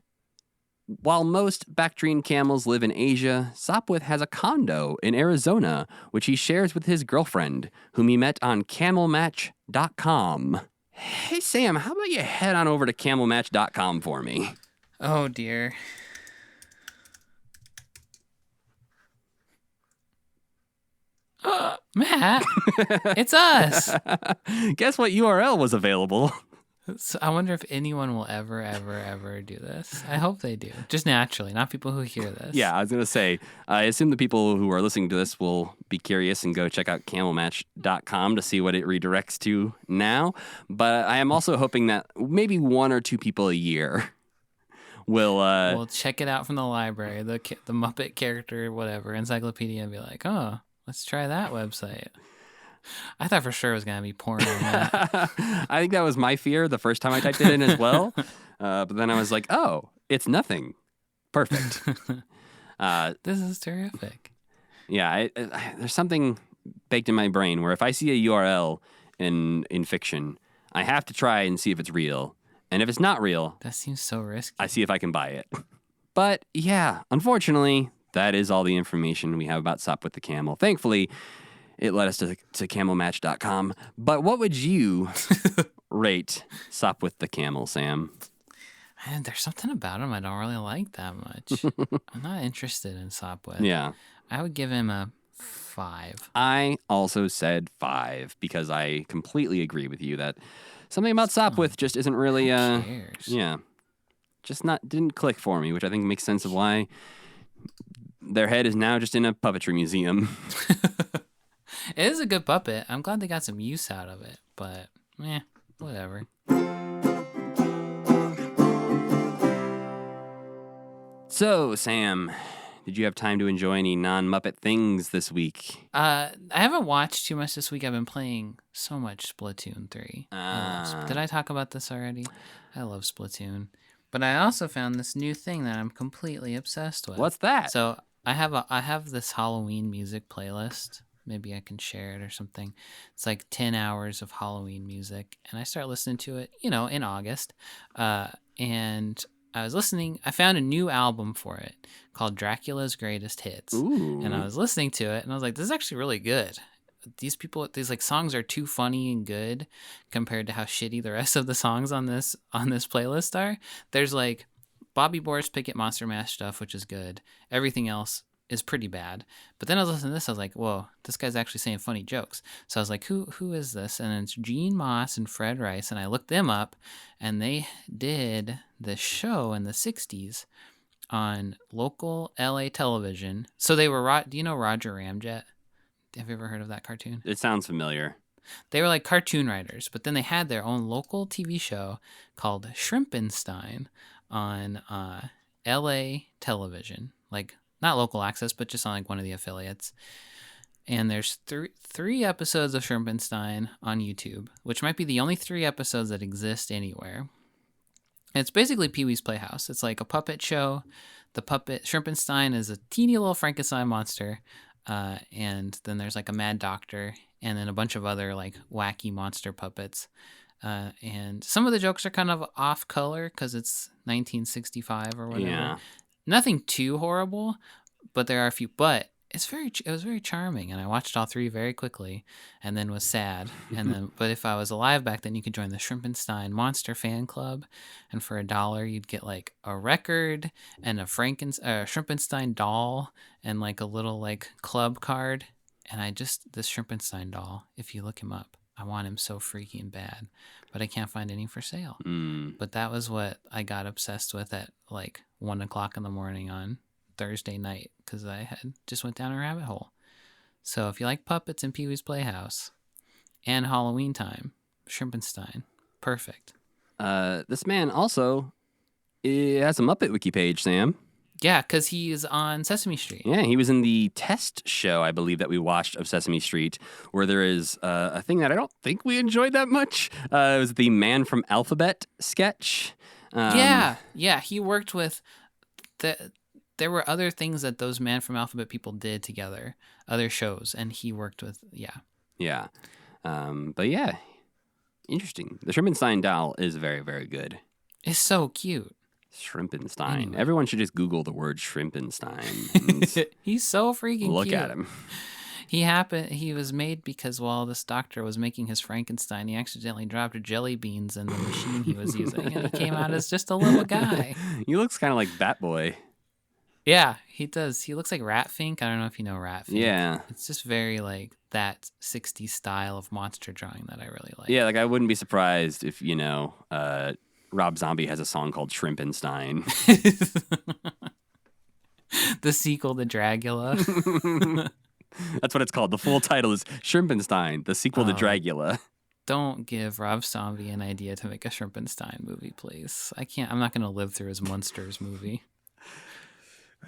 while most Bactrian camels live in Asia, Sopwith has a condo in Arizona, which he shares with his girlfriend, whom he met on camelmatch.com. Hey, Sam, how about you head on over to camelmatch.com for me? Oh, dear. Matt, it's us. Guess what URL was available? So I wonder if anyone will ever do this. I hope they do. Just naturally, not people who hear this. Yeah, I was going to say, I assume the people who are listening to this will be curious and go check out camelmatch.com to see what it redirects to now. But I am also hoping that maybe 1 or 2 people a year will check it out from the library, the Muppet character, whatever, encyclopedia, and be like, oh, let's try that website. I thought for sure it was going to be porn on that. I think that was my fear the first time I typed it in as well. But then I was like, oh, it's nothing. Perfect. This is terrific. Yeah, there's something baked in my brain where if I see a URL in fiction, I have to try and see if it's real. And if it's not real, that seems so risky. I see if I can buy it. But yeah, unfortunately, that is all the information we have about Sopwith the Camel. Thankfully, it led us to camelmatch.com. But what would you rate Sopwith the Camel, Sam? Man, there's something about him I don't really like that much. I'm not interested in Sopwith. Yeah. I would give him a 5. I also said 5 because I completely agree with you that something about Sopwith just isn't really... Who cares? Yeah. Just didn't click for me, which I think makes sense of why their head is now just in a puppetry museum. It is a good puppet. I'm glad they got some use out of it, but whatever. So, Sam, did you have time to enjoy any non-Muppet things this week? I haven't watched too much this week. I've been playing so much Splatoon 3. Did I talk about this already? I love Splatoon. But I also found this new thing that I'm completely obsessed with. What's that? So I have this Halloween music playlist. Maybe I can share it or something. It's like 10 hours of Halloween music. And I start listening to it, in August. And I was listening. I found a new album for it called Dracula's Greatest Hits. Ooh. And I was listening to it and I was like, this is actually really good. These like songs are too funny and good compared to how shitty the rest of the songs on this playlist are. There's like Bobby Boris Pickett Monster Mash stuff, which is good. Everything else is pretty bad. But then I was listening to this, I was like, whoa, this guy's actually saying funny jokes. So I was like, who is this? And it's Gene Moss and Fred Rice. And I looked them up and they did this show in the 60s on local LA television. So they were, do you know Roger Ramjet? Have you ever heard of that cartoon? It sounds familiar. They were like cartoon writers, but then they had their own local TV show called Shrimpenstein on LA television. Like, not local access, but just on like one of the affiliates. And there's three episodes of Shrimpenstein on YouTube, which might be the only 3 episodes that exist anywhere. And it's basically Pee-wee's Playhouse. It's like a puppet show. The puppet Shrimpenstein is a teeny little Frankenstein monster. And then there's like a mad doctor and then a bunch of other like wacky monster puppets. And some of the jokes are kind of off color because it's 1965 or whatever. Yeah. Nothing too horrible, but there are a few. But it was very charming, and I watched all 3 very quickly, and then was sad. And then, but if I was alive back then, you could join the Shrimpenstein Monster Fan Club, and for $1, you'd get like a record and a Shrimpenstein doll, and like a little like club card. And this Shrimpenstein doll, if you look him up, I want him so freaking bad, but I can't find any for sale. But that was what I got obsessed with at like 1:00 in the morning on Thursday night because I had just went down a rabbit hole. So if you like puppets and Pee-wee's Playhouse and Halloween time, Shrimpenstein, perfect. This man also has a Muppet Wiki page, Sam. Yeah, because he is on Sesame Street. Yeah, he was in the test show, I believe, that we watched of Sesame Street, where there is a thing that I don't think we enjoyed that much. It was the Man from Alphabet sketch. Yeah, he worked with there were other things that those Man from Alphabet people did together, other shows, and he worked with, Yeah. But yeah, interesting. The Shrimpenstein doll is very, very good. It's so cute. Shrimpenstein. Anyway. Everyone should just Google the word Shrimpenstein. He's so freaking Look cute. at him. He was made because while this doctor was making his Frankenstein, he accidentally dropped jelly beans in the machine he was using, and he came out as just a little guy. He looks kind of like Batboy. Yeah, he does. He looks like Ratfink. I don't know if you know Ratfink. Yeah. It's just very like that 60s style of monster drawing that I really like. Yeah, like I wouldn't be surprised if, Rob Zombie has a song called Shrimpenstein. The sequel to Dragula. That's what it's called. The full title is Shrimpenstein, the sequel to Dragula. Don't give Rob Zombie an idea to make a Shrimpenstein movie, please. I'm not going to live through his Monsters movie.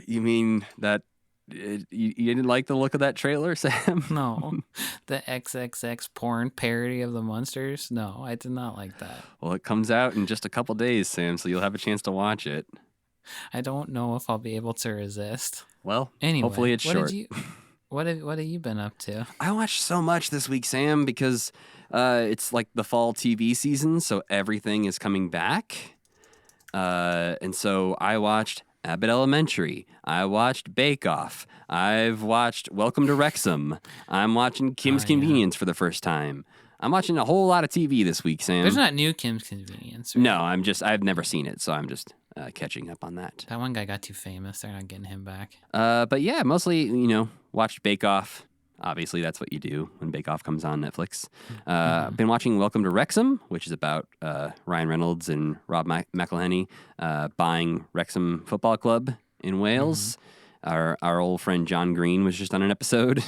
You mean that you didn't like the look of that trailer, Sam? No. The XXX porn parody of the Monsters? No, I did not like that. Well, it comes out in just a couple days, Sam, so you'll have a chance to watch it. I don't know if I'll be able to resist. Well, anyway, hopefully it's short. What have you been up to? I watched so much this week, Sam, because it's like the fall TV season, so everything is coming back. And so I watched Abbott Elementary. I watched Bake Off. I've watched Welcome to Wrexham. I'm watching Kim's Convenience for the first time. I'm watching a whole lot of TV this week, Sam. There's not new Kim's Convenience, right? No, I've never seen it, so I'm just catching up on that. That one guy got too famous. They're not getting him back. But yeah, mostly, watched Bake Off. Obviously, that's what you do when Bake Off comes on Netflix. I've been watching Welcome to Wrexham, which is about Ryan Reynolds and Rob McElhenney buying Wrexham Football Club in Wales. Our old friend John Green was just on an episode,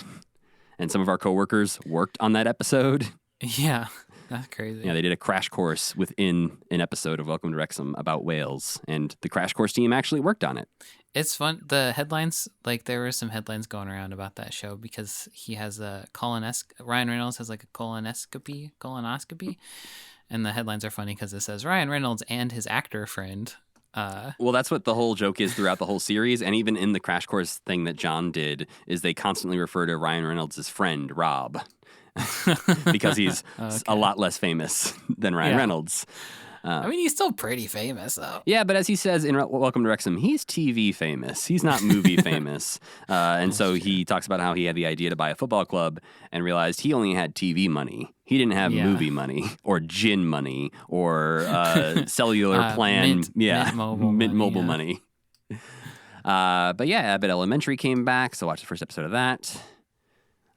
and some of our coworkers worked on that episode. Yeah, that's crazy. Yeah, they did a crash course within an episode of Welcome to Wrexham about Wales, and the crash course team actually worked on it. It's fun. The headlines, there were some headlines going around about that show because he has a Ryan Reynolds has like a colonoscopy, and the headlines are funny because it says Ryan Reynolds and his actor friend. Well, that's what the whole joke is throughout the whole series, and even in the crash course thing that John did, is they constantly refer to Ryan Reynolds' friend Rob because he's a lot less famous than Ryan Reynolds. I mean, he's still pretty famous, though. Yeah, but as he says in Welcome to Wrexham, he's TV famous. He's not movie famous. And so he talks about how he had the idea to buy a football club and realized he only had TV money. He didn't have movie money or gin money or cellular plan. Mint Mobile money. But yeah, Abbott Elementary came back, so I watched the first episode of that.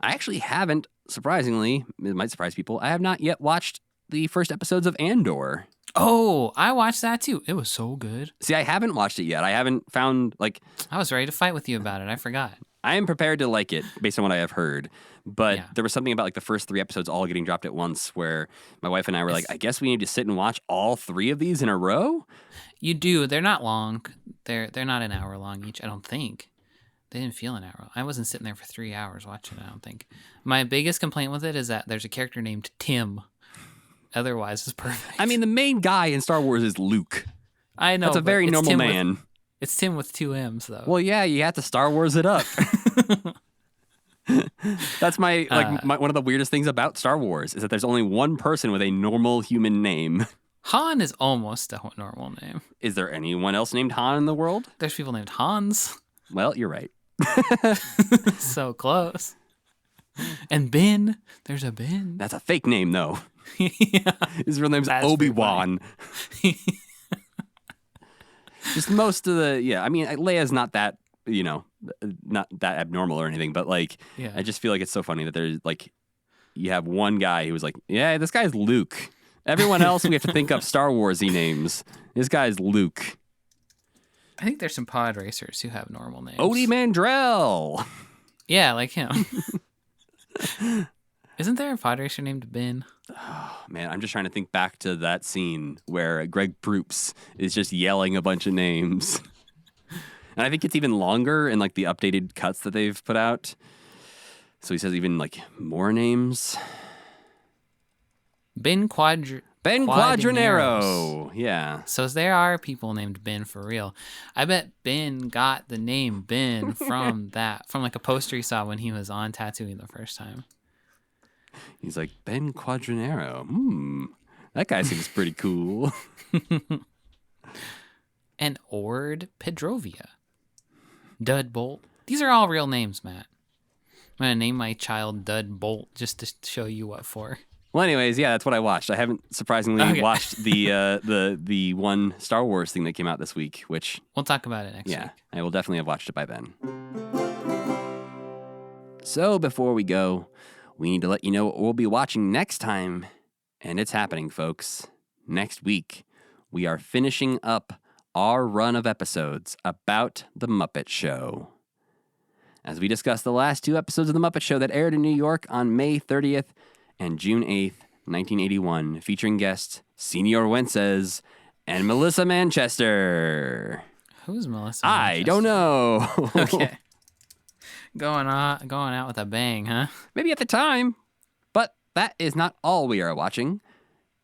I actually haven't, surprisingly, it might surprise people, I have not yet watched the first episodes of Andor. Oh, I watched that too. It was so good. See, I haven't watched it yet. I haven't found, I was ready to fight with you about it. I forgot. I am prepared to like it based on what I have heard. But there was something about the first 3 episodes all getting dropped at once where my wife and I were like, I guess we need to sit and watch all 3 of these in a row? You do. They're not long. They're not an hour long each, I don't think. They didn't feel an hour long. I wasn't sitting there for 3 hours watching it, I don't think. My biggest complaint with it is that there's a character named Tim. Otherwise, it's perfect. I mean, the main guy in Star Wars is Luke. I know. That's a very normal man. It's Tim with 2 M's, though. Well, yeah, you have to Star Wars it up. That's my one of the weirdest things about Star Wars is that there's only one person with a normal human name. Han is almost a normal name. Is there anyone else named Han in the world? There's people named Hans. Well, you're right. So close. And Ben. There's a Ben. That's a fake name, though. Yeah. His real name's Obi-Wan. Just most of the, I mean, Leia's not that, not that abnormal or anything, but I just feel like it's so funny that there's you have one guy who's like, yeah, this guy's Luke. Everyone else we have to think up Star Wars-y names. This guy's Luke. I think there's some pod racers who have normal names. Odie Mandrell. Yeah, like him. Isn't there a pod racer named Ben? Oh, man, I'm just trying to think back to that scene where Greg Proops is just yelling a bunch of names. And I think it's even longer in the updated cuts that they've put out. So he says even more names. Ben Ben Quadranero. Yeah. So there are people named Ben for real. I bet Ben got the name Ben from like a poster he saw when he was on Tatooine the first time. He's like, Ben Quadranero. That guy seems pretty cool. And Ord Pedrovia. Dud Bolt. These are all real names, Matt. I'm going to name my child Dud Bolt just to show you what for. Well, anyways, yeah, that's what I watched. I haven't surprisingly watched the one Star Wars thing that came out this week, which... We'll talk about it next week. Yeah, I will definitely have watched it by then. So before we go, we need to let you know what we'll be watching next time. And it's happening, folks. Next week, we are finishing up our run of episodes about The Muppet Show. As we discuss the last 2 episodes of The Muppet Show that aired in New York on May 30th and June 8th, 1981, featuring guests Senior Wences and Melissa Manchester. Who's Melissa I don't know. Okay. Going out with a bang, huh? Maybe at the time. But that is not all we are watching,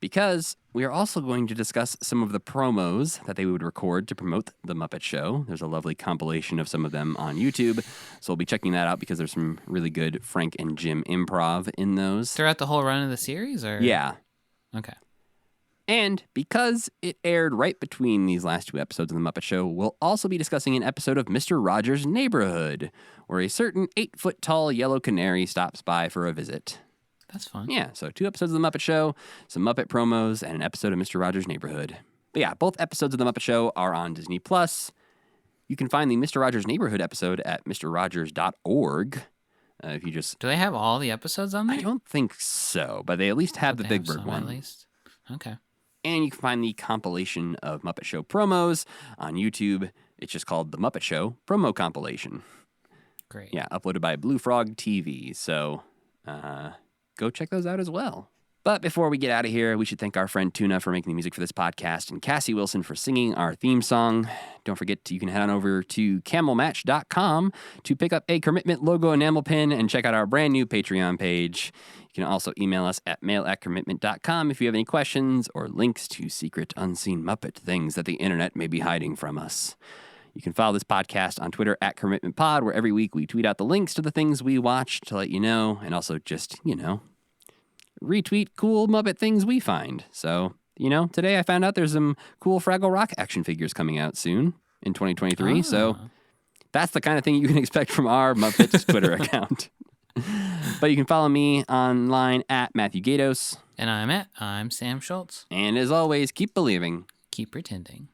because we are also going to discuss some of the promos that they would record to promote The Muppet Show. There's a lovely compilation of some of them on YouTube, so we'll be checking that out because there's some really good Frank and Jim improv in those. Throughout the whole run of the series, or? Yeah. Okay. And because it aired right between these last 2 episodes of The Muppet Show, we'll also be discussing an episode of Mr. Rogers' Neighborhood, where a certain 8-foot-tall yellow canary stops by for a visit. That's fun. Yeah, so 2 episodes of The Muppet Show, some Muppet promos, and an episode of Mr. Rogers' Neighborhood. But yeah, both episodes of The Muppet Show are on Disney+. You can find the Mr. Rogers' Neighborhood episode at mrrogers.org. If you just... Do they have all the episodes on there? I don't think so, but they at least have the Big Bird one. At least. Okay. And you can find the compilation of Muppet Show promos on YouTube. It's just called The Muppet Show Promo Compilation. Great. Yeah, uploaded by Blue Frog TV. So go check those out as well. But before we get out of here, we should thank our friend Tuna for making the music for this podcast and Cassie Wilson for singing our theme song. Don't forget, you can head on over to camelmatch.com to pick up a Commitment logo enamel pin and check out our brand new Patreon page. You can also email us at mail@commitment.com if you have any questions or links to secret, unseen Muppet things that the internet may be hiding from us. You can follow this podcast on Twitter at CommitmentPod, where every week we tweet out the links to the things we watch to let you know, and also just, retweet cool Muppet things we find. So, today I found out there's some cool Fraggle Rock action figures coming out soon in 2023. Oh. So that's the kind of thing you can expect from our Muppets Twitter account. But you can follow me online at Matthew Gatos. And I'm Sam Schultz. And as always, keep believing. Keep pretending.